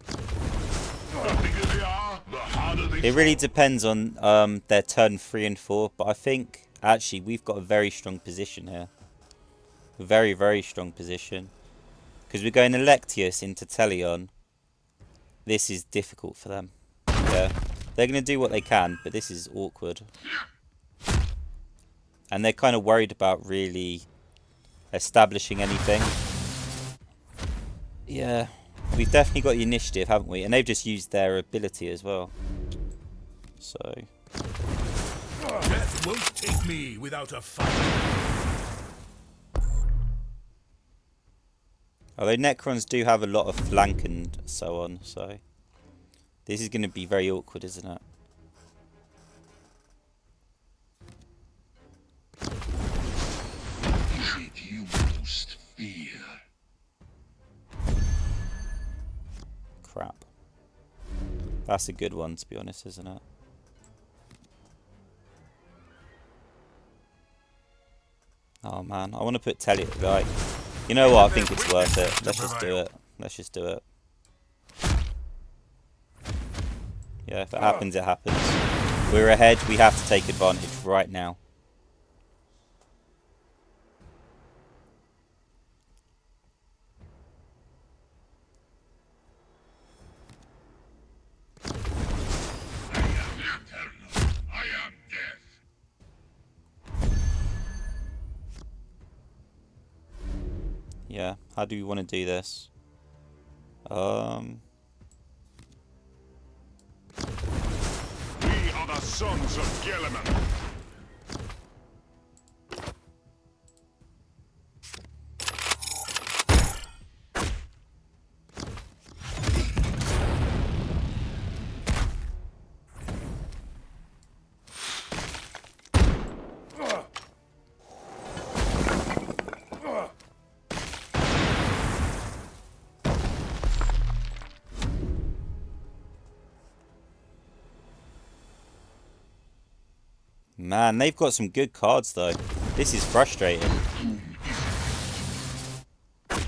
The bigger they are, the harder they It really depends on their turn 3 and 4. But I think, actually, we've got a very strong position here. A very, very strong position. Because we're going Electius into Teleon. This is difficult for them. Yeah. They're going to do what they can, but this is awkward. And they're kind of worried about really establishing anything. Yeah. We've definitely got the initiative, haven't we? And they've just used their ability as well. So... Death won't take me without a fight. Although Necrons do have a lot of flank and so on, so... This is going to be very awkward, isn't it? Is it you most fear? Crap. That's a good one, to be honest, isn't it? Oh man, I want to put like, you know what? I think it's worth it. Let's just do it. Let's just do it. Yeah, if it happens, it happens. We're ahead. We have to take advantage right now. Yeah, how do we want to do this? We are the sons of Gilliman. Man, they've got some good cards though. This is frustrating. I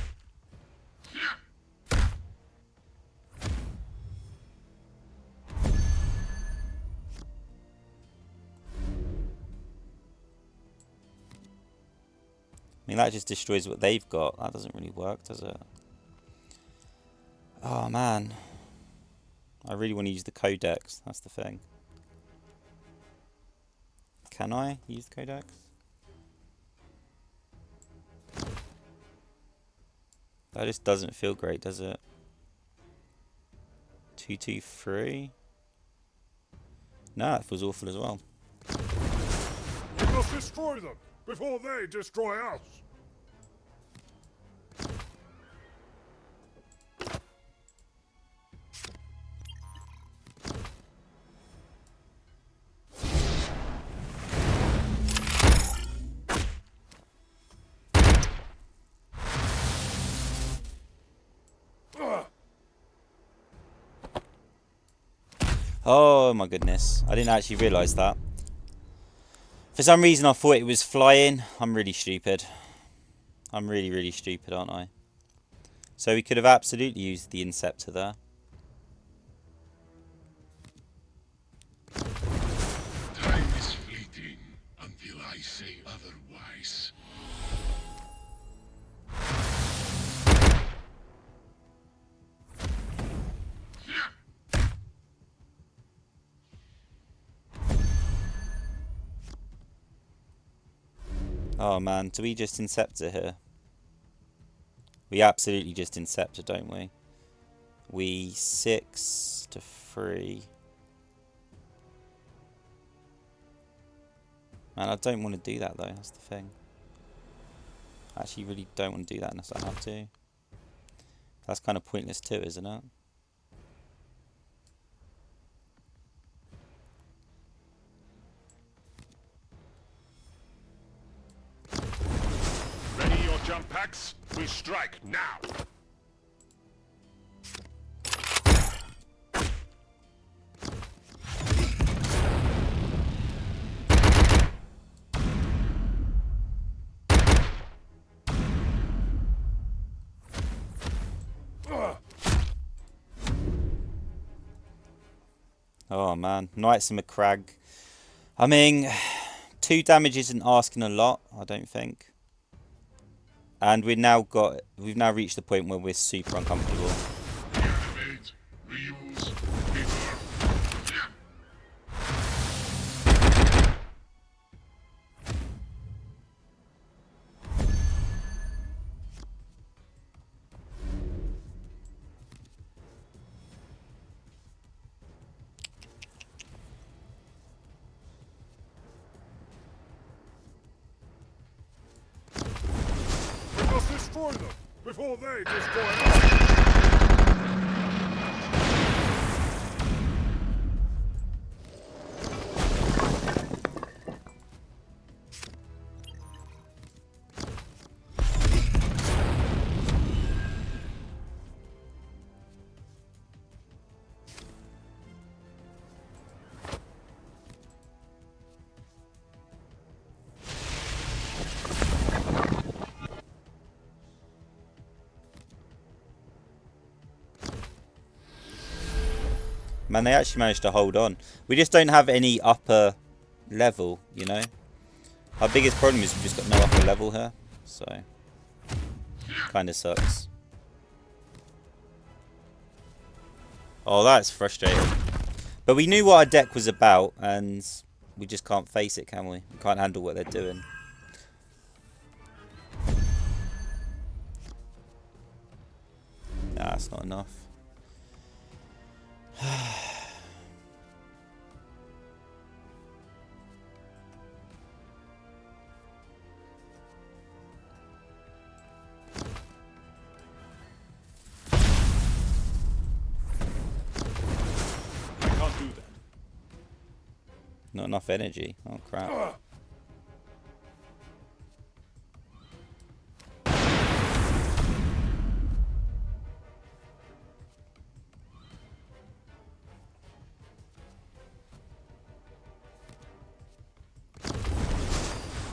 mean, that just destroys what they've got. That doesn't really work, does it? Oh man. I really want to use the codex, that's the thing. Can I use codex? That just doesn't feel great, does it? 223? No, that feels awful as well. We must destroy them before they destroy us. Oh my goodness, I didn't actually realise that. For some reason I thought it was flying. I'm really stupid. I'm really, really stupid, aren't I? So we could have absolutely used the Inceptor there. Time is fleeting until I say otherwise. Oh man, do we just Inceptor here? We absolutely just Inceptor, don't we? We 6 to 3. Man, I don't want to do that though, that's the thing. I actually really don't want to do that unless I have to. That's kind of pointless too, isn't it? Ready your jump packs? We strike now. Oh man, Knights of McCrag. I mean, 2 damage isn't asking a lot, I don't think. And we've now reached the point where we're super uncomfortable. Reanimate, reunite. destroy them before they destroy us. Man, they actually managed to hold on. We just don't have any upper level, you know? Our biggest problem is we've just got no upper level here. So, kind of sucks. Oh, that's frustrating. But we knew what our deck was about, and we just can't face it, can we? We can't handle what they're doing. Nah, that's not enough. I can't do that. Not enough energy. Oh, crap.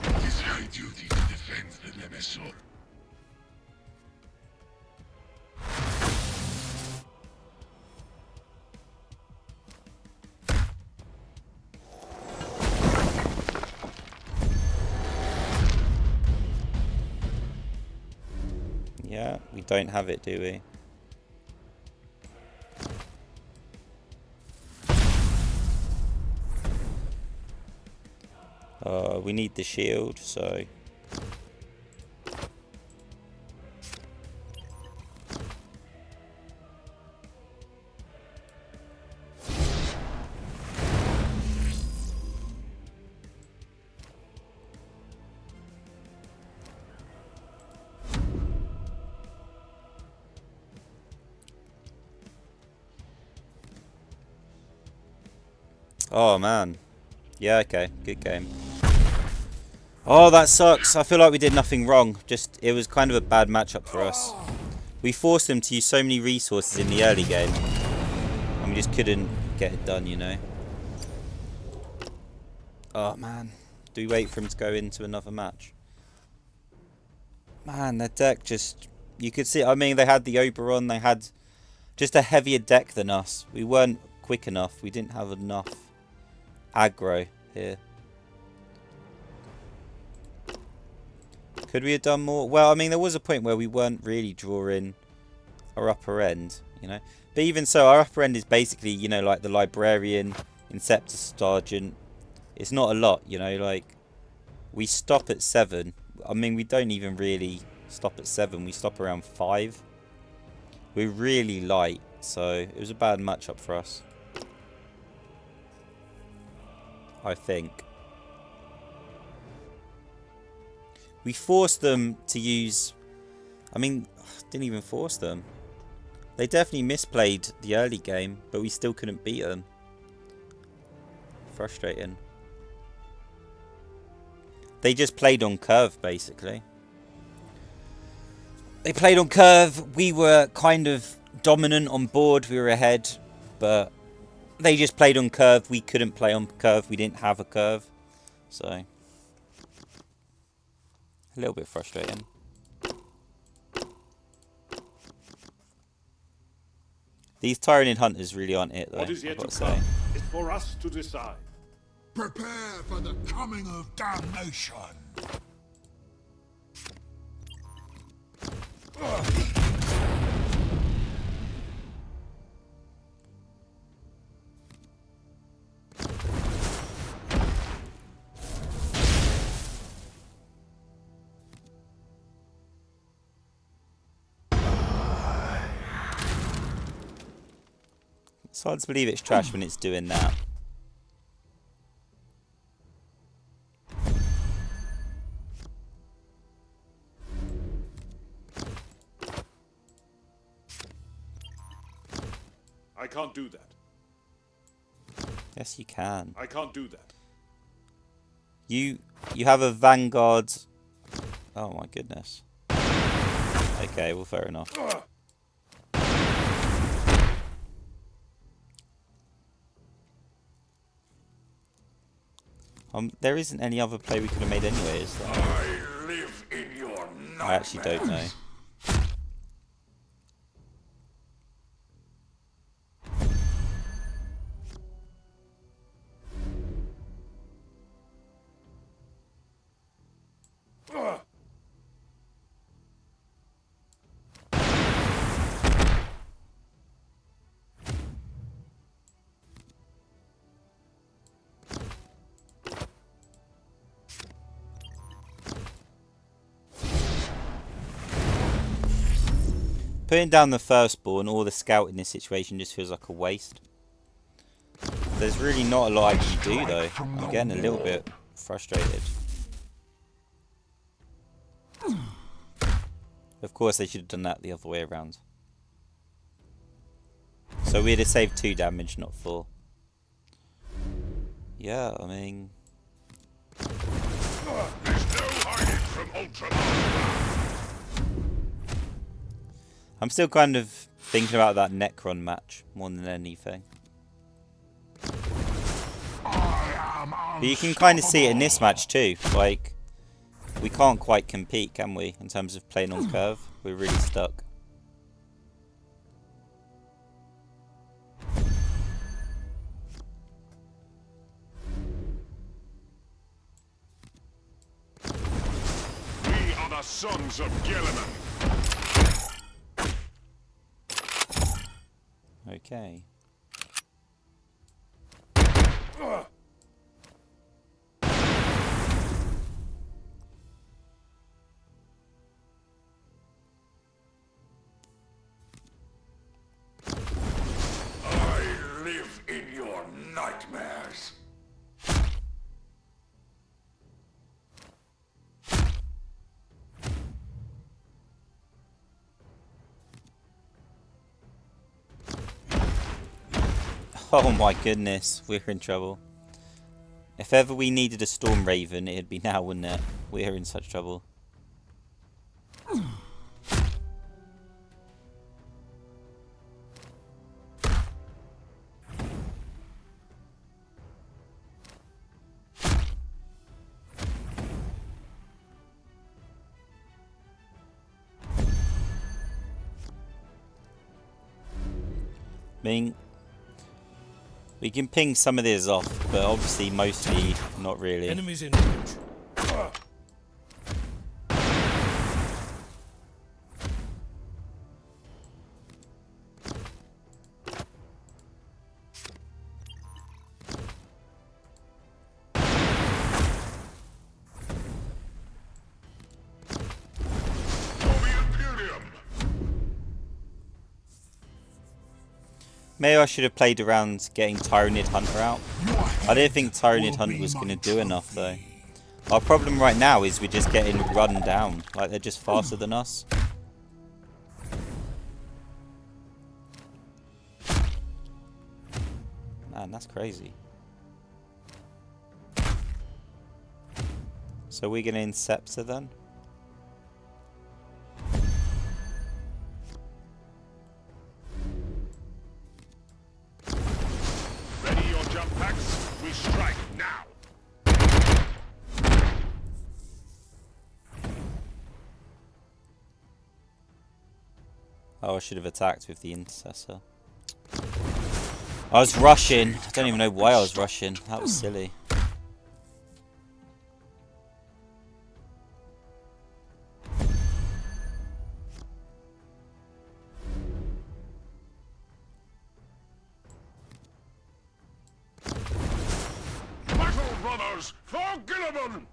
It is my duty to defend the Nemesor. Yeah, we don't have it, do we? We need the shield, so... Oh, man. Yeah, okay. Good game. Oh, that sucks. I feel like we did nothing wrong. Just, it was kind of a bad matchup for us. We forced them to use so many resources in the early game. And we just couldn't get it done, you know. Oh, man. Do we wait for him to go into another match? Man, their deck just... You could see... I mean, they had the Oberon. They had just a heavier deck than us. We weren't quick enough. We didn't have enough aggro here. Could we have done more? Well, I mean, there was a point where we weren't really drawing our upper end, you know. But even so, our upper end is basically, you know, like the Librarian, Inceptor, Sergeant. It's not a lot, you know, like, we stop at 7. I mean, we don't even really stop at 7. We stop around 5. We're really light, so it was a bad matchup for us, I think. We forced them to use... I mean, didn't even force them. They definitely misplayed the early game, but we still couldn't beat them. Frustrating. They just played on curve, basically. They played on curve. We were kind of dominant on board. We were ahead, but they just played on curve. We couldn't play on curve. We didn't have a curve. So... a little bit frustrating. These Tyranid Hunters really aren't it, though. What is yet to I've got come to say. is for us to decide. Prepare for the coming of damnation. It's hard to believe it's trash when it's doing that. I can't do that. Yes, you can. I can't do that. You have a Vanguard. Oh my goodness. Okay, well, fair enough. There isn't any other play we could have made anyway, is there? I live in your I actually don't know. Putting down the firstborn or the scout in this situation just feels like a waste. There's really not a lot I can do though. I'm getting a little bit frustrated. Of course they should have done that the other way around. So we'd have saved 2 damage, not 4. Yeah, I mean... There's no hiding from Ultramar's. I'm still kind of thinking about that Necron match more than anything. But you can kind of see it in this match too. Like, we can't quite compete, can we? In terms of playing on curve, we're really stuck. We are the sons of Gilliman. Okay. I live in your nightmares. Oh my goodness, we're in trouble. If ever we needed a Storm Raven, it'd be now, wouldn't it? We're in such trouble. I mean, we can ping some of this off, but obviously mostly not really. Enemies in range. Maybe I should have played around getting Tyranid Hunter out. I didn't think Tyranid Hunter was going to do enough though. Our problem right now is we're just getting run down. Like, they're just faster than us. Man, that's crazy. So we're going to Inceptor then? Ready your jump packs? We strike now. Oh, I should have attacked with the Intercessor. I was rushing. I don't even know why I was rushing. That was silly. Battle brothers for Gilliman!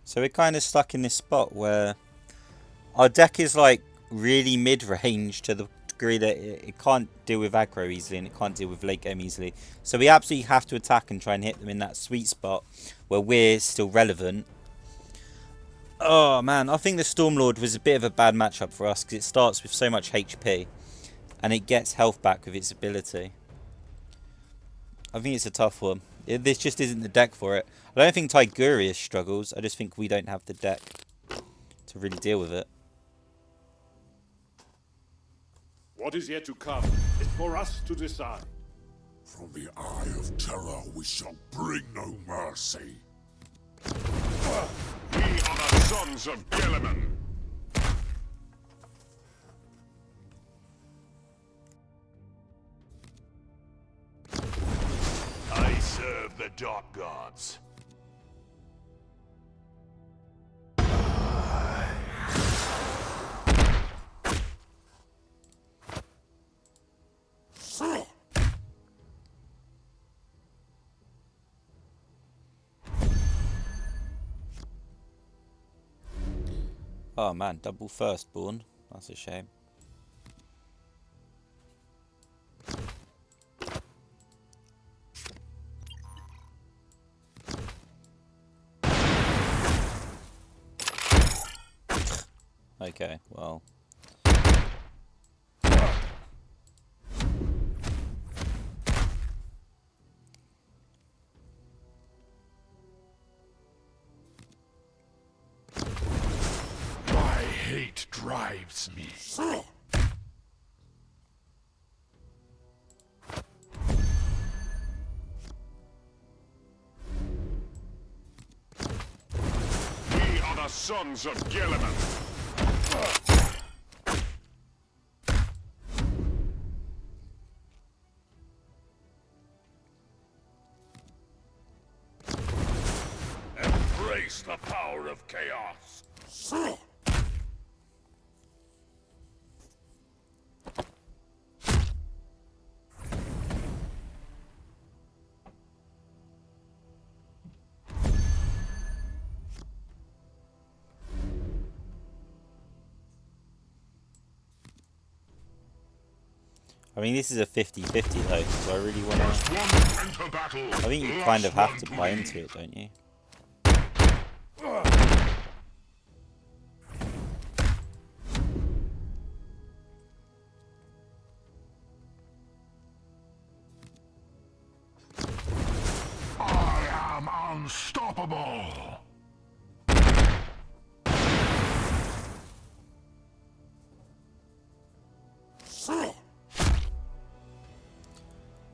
So we're kind of stuck in this spot where our deck is like really mid-range to the degree that it can't deal with aggro easily and it can't deal with late game easily. So we absolutely have to attack and try and hit them in that sweet spot where we're still relevant. Oh man, I think the Stormlord was a bit of a bad matchup for us because it starts with so much HP and it gets health back with its ability. I think it's a tough one. This just isn't the deck for it. I don't think Tigurius struggles. I just think we don't have the deck to really deal with it. What is yet to come is for us to decide. From the eye of terror we shall bring no mercy. We are the sons of Gilliman. I serve the Dark Gods. Oh man, double firstborn. That's a shame. Okay, well. My hate drives me. We are the sons of Gilliman. Embrace the power of chaos. I mean, this is a 50-50 though, so I really want to... Enter battle. I think you kind of have to play into it, don't you? I am unstoppable.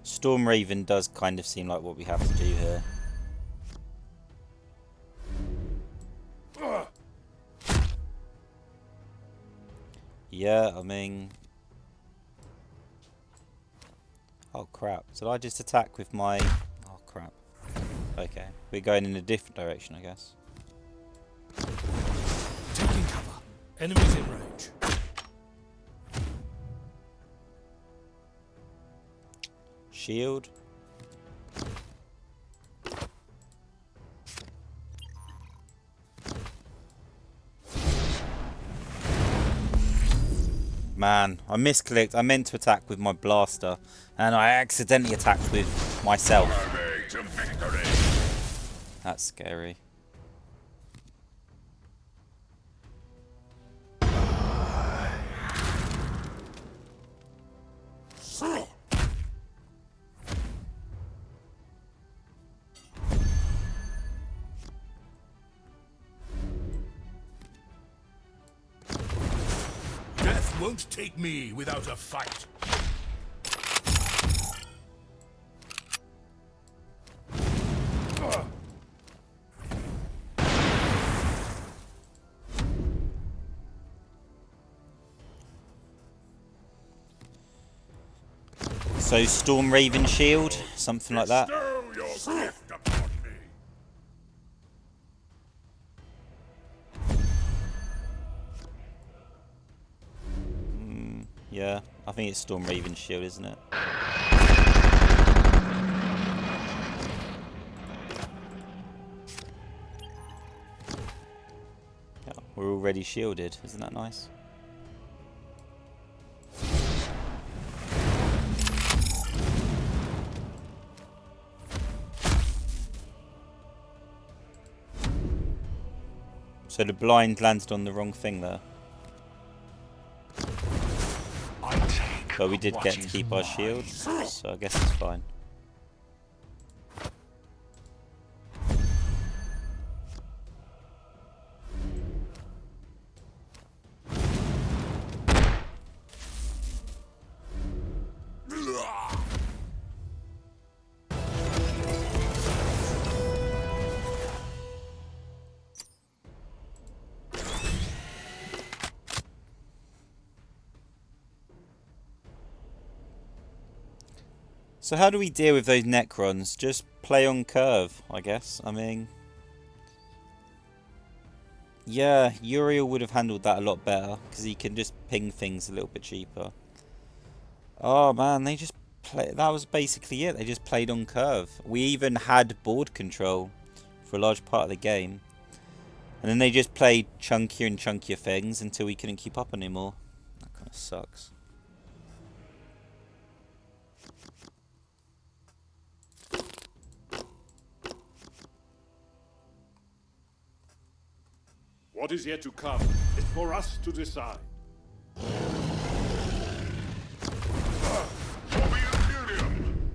Storm Raven does kind of seem like what we have to do here. Yeah, I mean... Oh crap, did I just attack with my... Oh crap. Okay, we're going in a different direction, I guess. Taking cover. Enemies in range. Shield. Man, I misclicked. I meant to attack with my blaster, and I accidentally attacked with myself. Survey to victory. That's scary. Death won't take me without a fight. So Storm Raven shield, something like that. Bestow your gift upon me. Yeah, I think it's Storm Raven shield, isn't it? We're already shielded. Isn't that nice? So the blind landed on the wrong thing there. I take But we did what get to is keep our mine. shields, so I guess it's fine. So how do we deal with those Necrons? Just play on curve, I guess. I mean, yeah, Uriel would have handled that a lot better because he can just ping things a little bit cheaper. Oh man, they just play. That was basically it. They just played on curve. We even had board control for a large part of the game, and then they just played chunkier and chunkier things until we couldn't keep up anymore. That kind of sucks. What is yet to come is for us to decide. For the Imperium!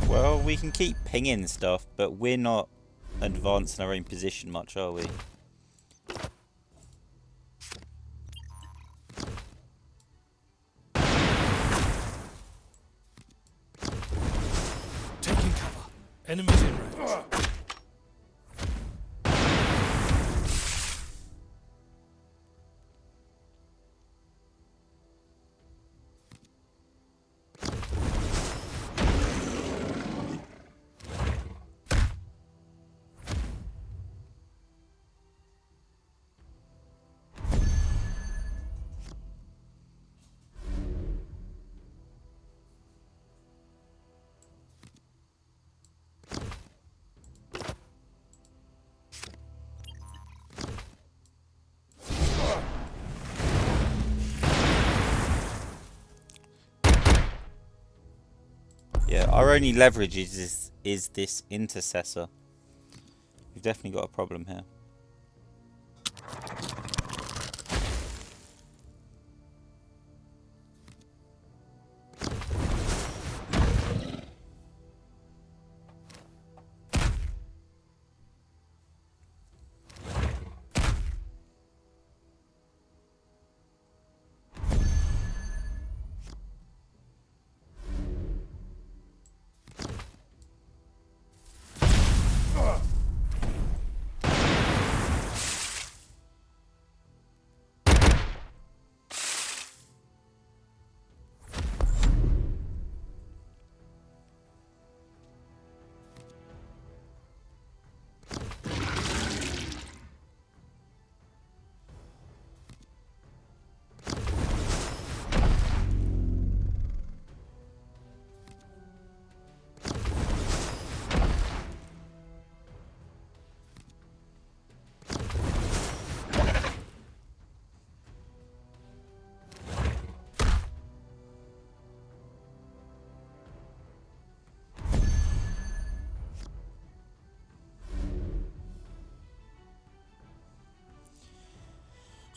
Well, we can keep pinging stuff, but we're not advancing our own position much, are we? Taking cover. Enemies in range. Yeah, our only leverage is this intercessor. We've definitely got a problem here.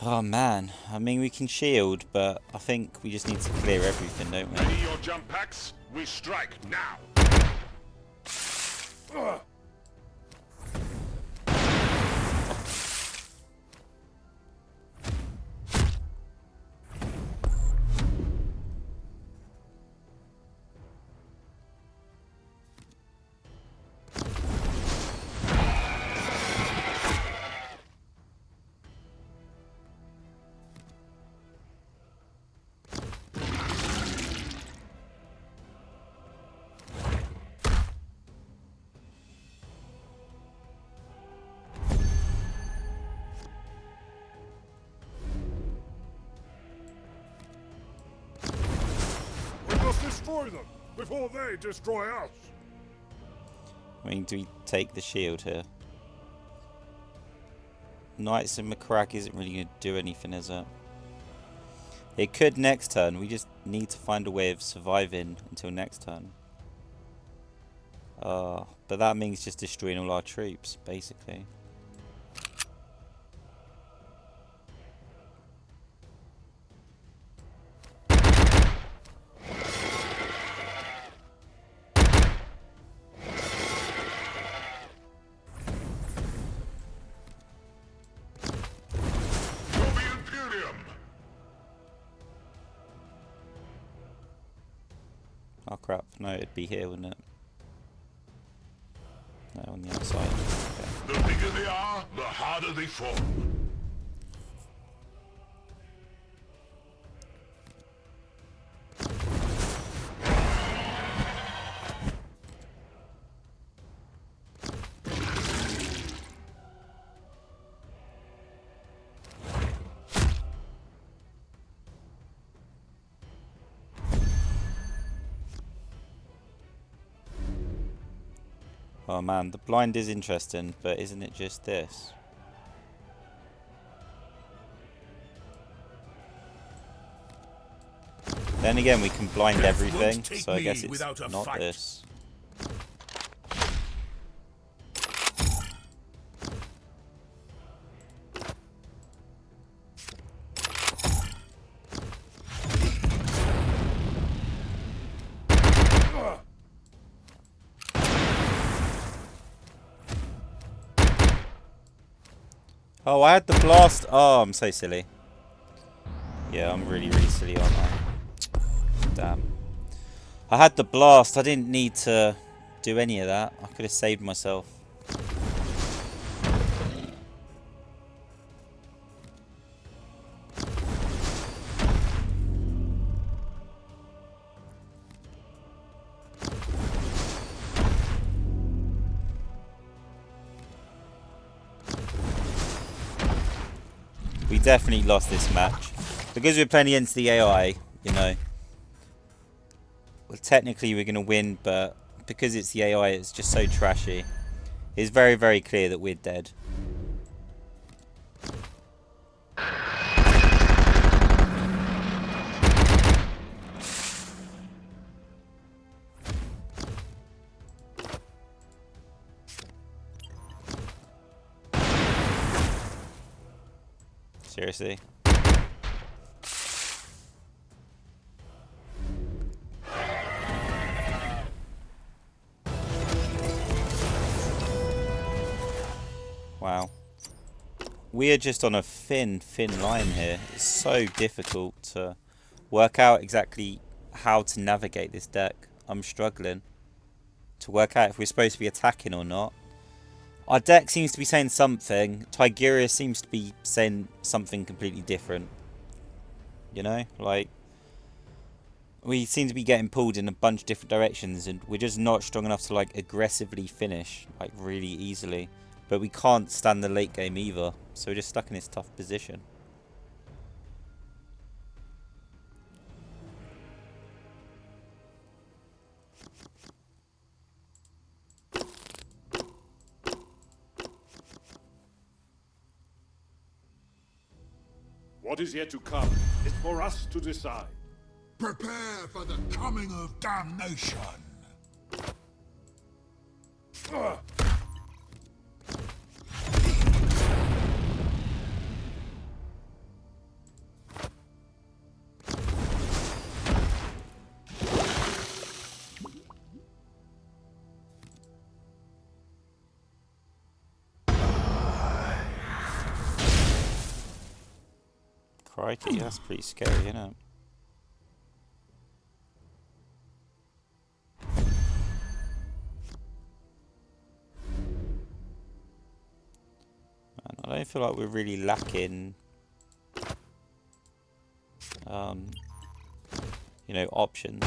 Oh man, I mean we can shield, but I think we just need to clear everything, don't we? Ready your jump packs? We strike now. We must destroy them before they destroy us. I mean, do we take the shield here? Knights of Macrack isn't really going to do anything, is it? It could next turn. We just need to find a way of surviving until next turn. But that means just destroying all our troops, basically. Oh crap, no, it'd be here, wouldn't it? No, on the outside. Okay. The bigger they are, the harder they fall. Oh man, the blind is interesting, but isn't it just this? Then again, we can blind everything, so I guess it's not this. Oh, I had the blast. Oh, I'm so silly. Yeah, I'm really, really silly, aren't I? Damn. I had the blast. I didn't need to do any of that. I could have saved myself. We definitely lost this match. Because we're playing against the AI, you know. Well, technically we're going to win, but because it's the AI, it's just so trashy. It's very, very clear that we're dead. Seriously. Wow. We are just on a thin line here. It's so difficult to work out exactly how to navigate this deck. I'm struggling to work out if we're supposed to be attacking or not. Our deck seems to be saying something. Tigurius seems to be saying something completely different. You know? Like, we seem to be getting pulled in a bunch of different directions, and we're just not strong enough to, like, aggressively finish, like, really easily. But we can't stand the late game either, so we're just stuck in this tough position. What is yet to come is for us to decide. Prepare for the coming of damnation. Crikey, that's pretty scary, isn't it? Man, I don't feel like we're really lacking, you know, options.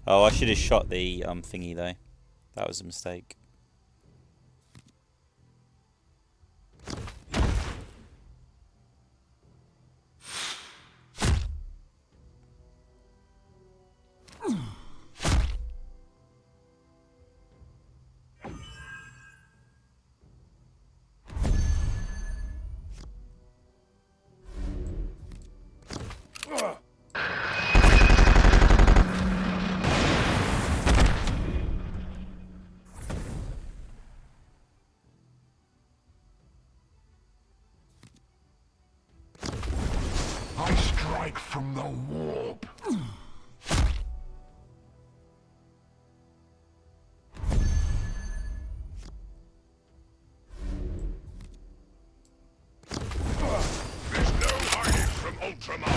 Oh, I should have shot the thingy though. That was a mistake. I strike from the warp. There's no hiding from Ultramar.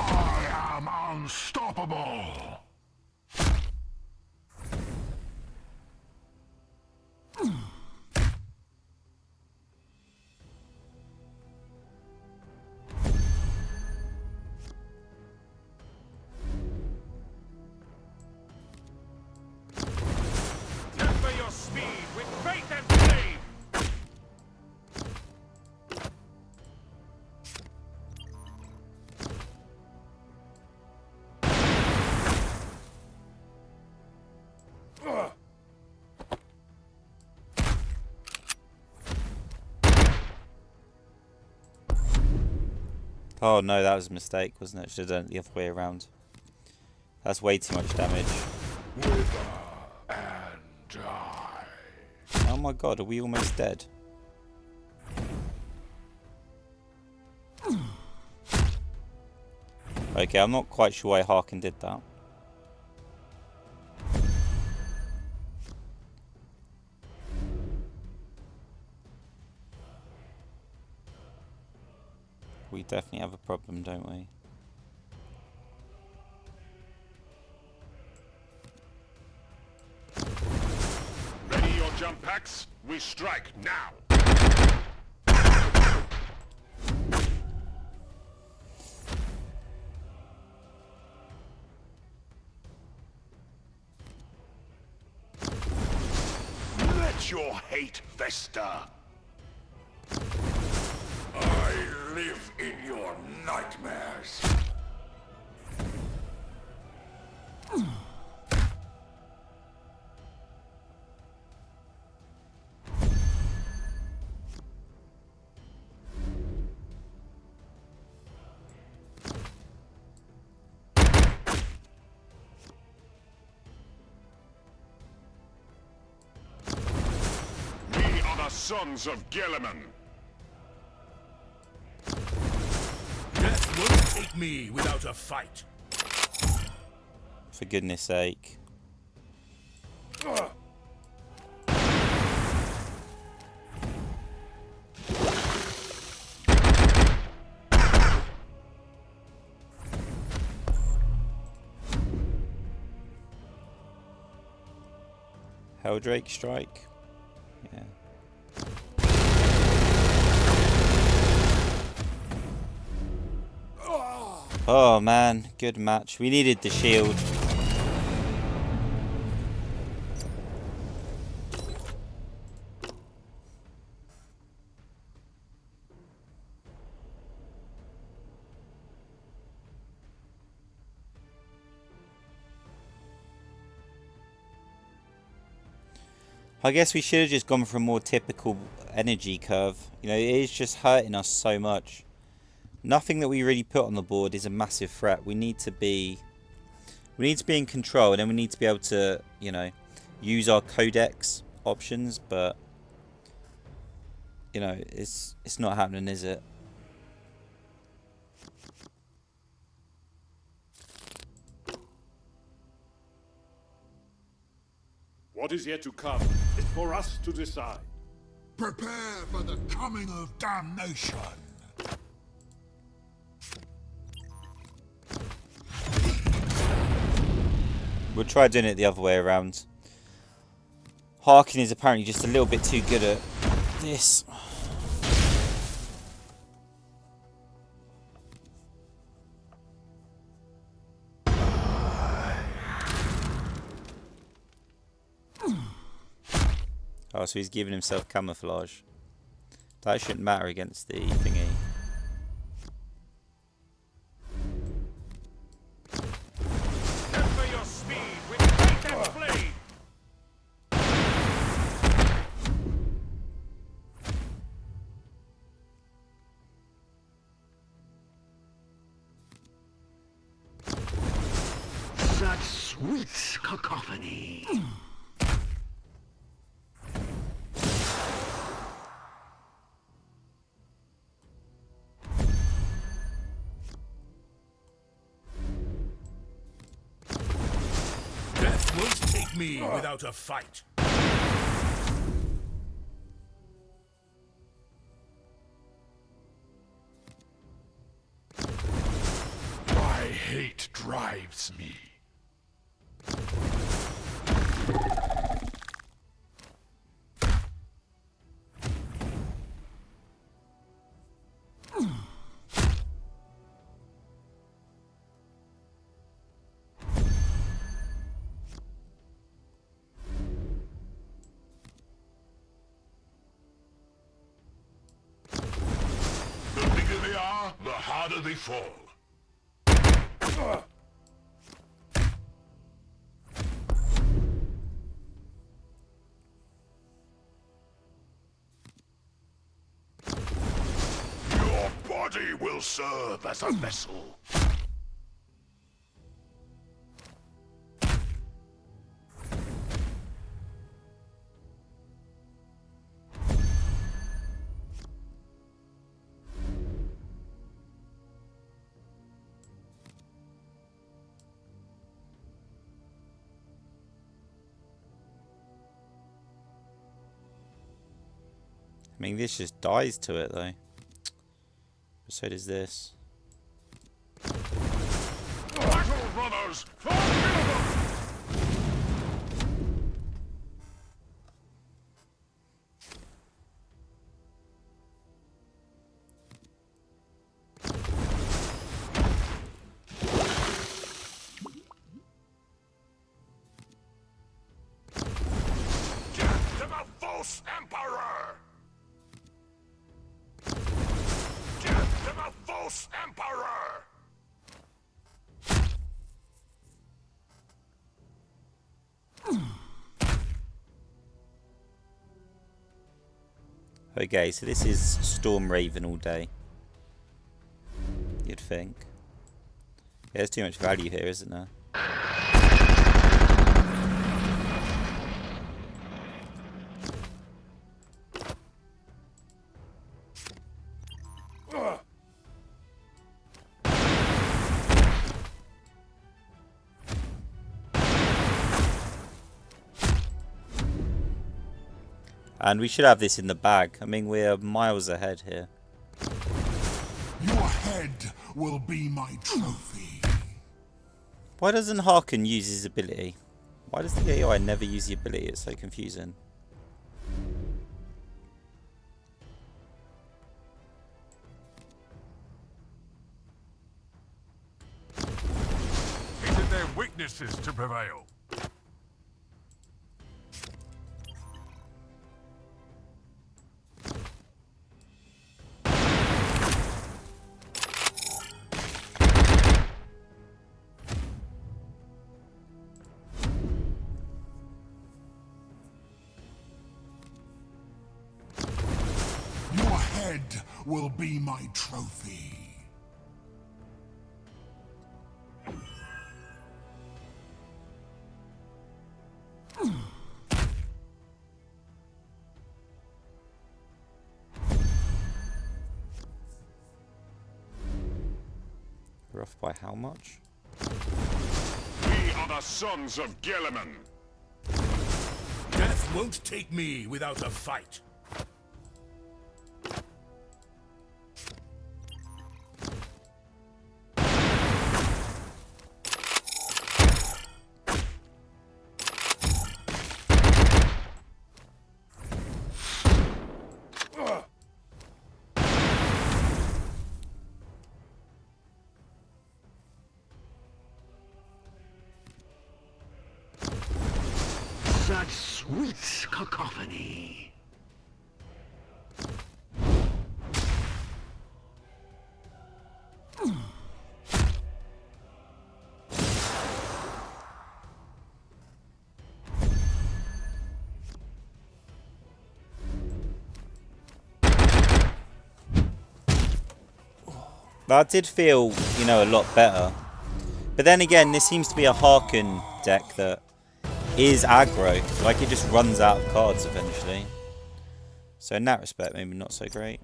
I am unstoppable. Temper your speed with faith and flame! Oh no, that was a mistake, wasn't it? Should have done it the other way around. That's way too much damage. Wither and die. Oh my god, are we almost dead? Okay, I'm not quite sure why Harkin did that. We definitely have a problem, don't we? Ready your jump packs? We strike now. Let your hate fester. I live in your nightmares. We are the sons of Gilliman. Death won't take me without a fight. For goodness sake. Helldrake strike. Yeah. Oh man, good match. We needed the shield. I guess we should have just gone for a more typical energy curve. You know, it is just hurting us so much. Nothing that we really put on the board is a massive threat. We need to be in control, and then we need to be able to, you know, use our codex options, but you know, it's not happening, is it? What is yet to come is for us to decide. Prepare for the coming of damnation. We'll try doing it the other way around. Harkin is apparently just a little bit too good at this. Oh, so he's giving himself camouflage. That shouldn't matter against the thingy. Temper your speed with light and flame. Such sweet cacophony. Death won't take me without a fight. My hate drives me. The bigger they are, the harder they fall. Your body will serve as a vessel. I mean, this just dies to it, though. So does this. Battle runners, fulfill them! Death to the false emperor! Death to the false emperor! Okay, so this is Storm Raven all day. You'd think. Yeah, there's too much value here, isn't there? And we should have this in the bag. I mean, we're miles ahead here. Your head will be my trophy. Why doesn't Harkin use his ability? Why does the AI never use the ability? It's so confusing. It is their weaknesses to prevail. Your head will be my trophy. We're off by how much? We are the sons of Gilliman. Death won't take me without a fight. Such sweet cacophony. That did feel, you know, a lot better. But then again, this seems to be a Harken deck that is aggro. Like, it just runs out of cards eventually. So in that respect, maybe not so great.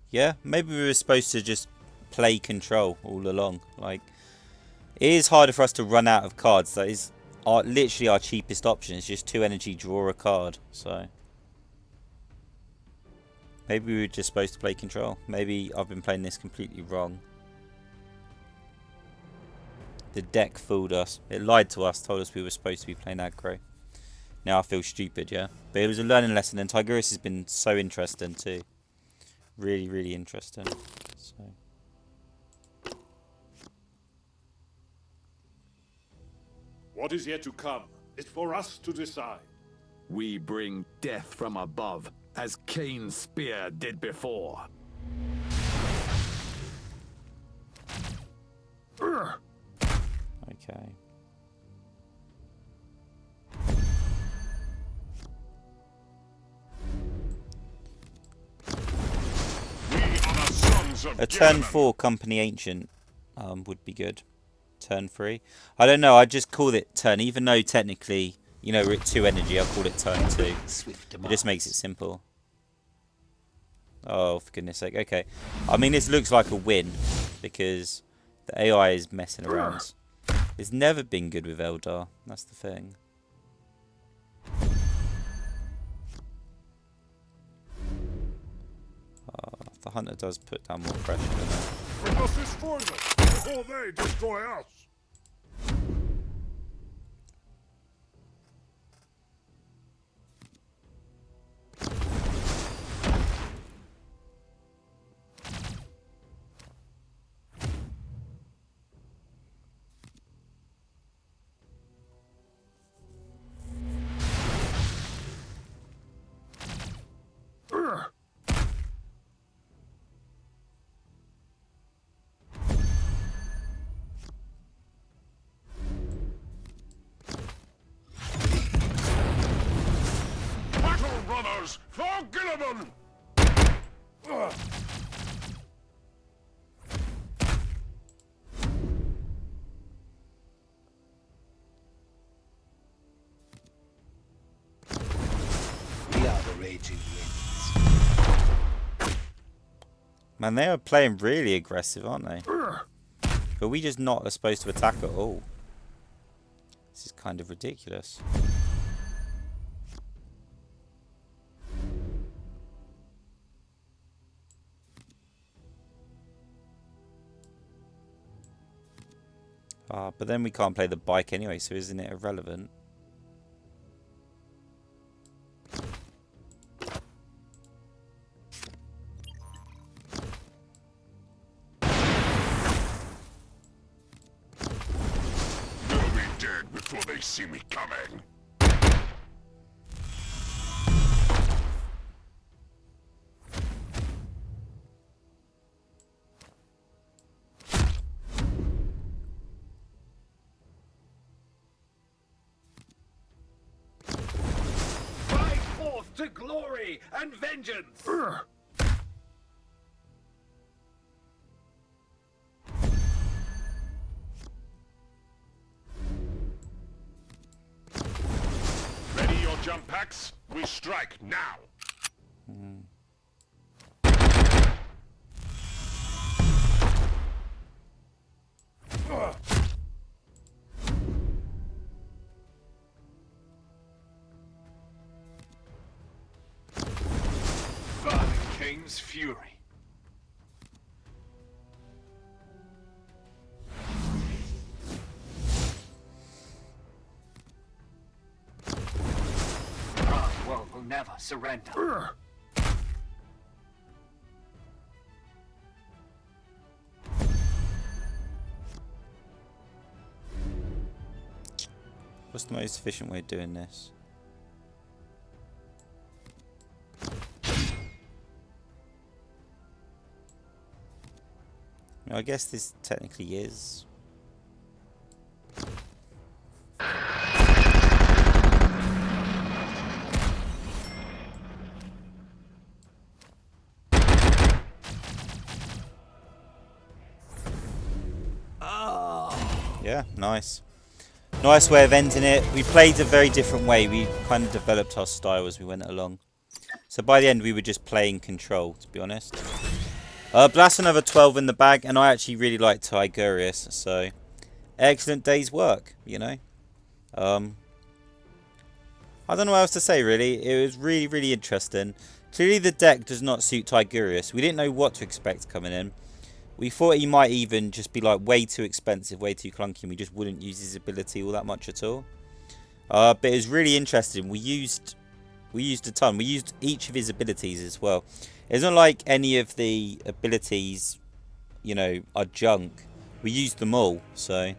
Yeah, maybe we were supposed to just play control all along. Like, it is harder for us to run out of cards. That is literally our cheapest option. It's just 2 energy, draw a card. So maybe we were just supposed to play control. Maybe I've been playing this completely wrong. The deck fooled us. It lied to us, told us we were supposed to be playing aggro. Now I feel stupid, yeah. But it was a learning lesson, and Tigurius has been so interesting too. Really, really interesting. So. What is yet to come is for us to decide. We bring death from above, as Cain's spear did before. Okay. We are the sons of A turn Ganon. 4 Company Ancient would be good. Turn 3. I don't know, I just call it turn, even though technically, you know, we're at 2 energy, I'll call it turn 2. It just makes it simple. Oh, for goodness sake. Okay. I mean, this looks like a win, because the AI is messing around. It's never been good with Eldar. That's the thing. The Hunter does put down more pressure than that. We must destroy them before they destroy us. Battle runners for Gilliman! We are the raging winds. Man, they are playing really aggressive, aren't they? But we just not supposed to attack at all. This is kind of ridiculous. But then we can't play the bike anyway, so isn't it irrelevant? They'll be dead before they see me coming. Ride forth to glory and vengeance! Ready your jump packs? We strike now. Kane's fury. Our world will never surrender. What's the most efficient way of doing this? I guess this technically is. Yeah, nice. Nice way of ending it. We played a very different way. We kind of developed our style as we went along. So by the end, we were just playing control, to be honest. But that's another 12 in the bag, and I actually really like Tigurius, so excellent day's work, you know. I don't know what else to say, really. It was really, really interesting. Clearly, the deck does not suit Tigurius. We didn't know what to expect coming in. We thought he might even just be like way too expensive, way too clunky, and we just wouldn't use his ability all that much at all. But it was really interesting. We used a ton. We used each of his abilities as well. It's not like any of the abilities, you know, are junk. We used them all. So,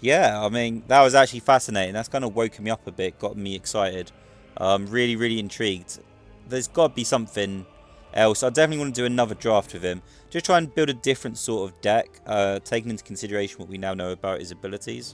yeah, I mean, that was actually fascinating. That's kind of woken me up a bit, got me excited. Really, really intrigued. There's got to be something else. I definitely want to do another draft with him. Just try and build a different sort of deck, taking into consideration what we now know about his abilities.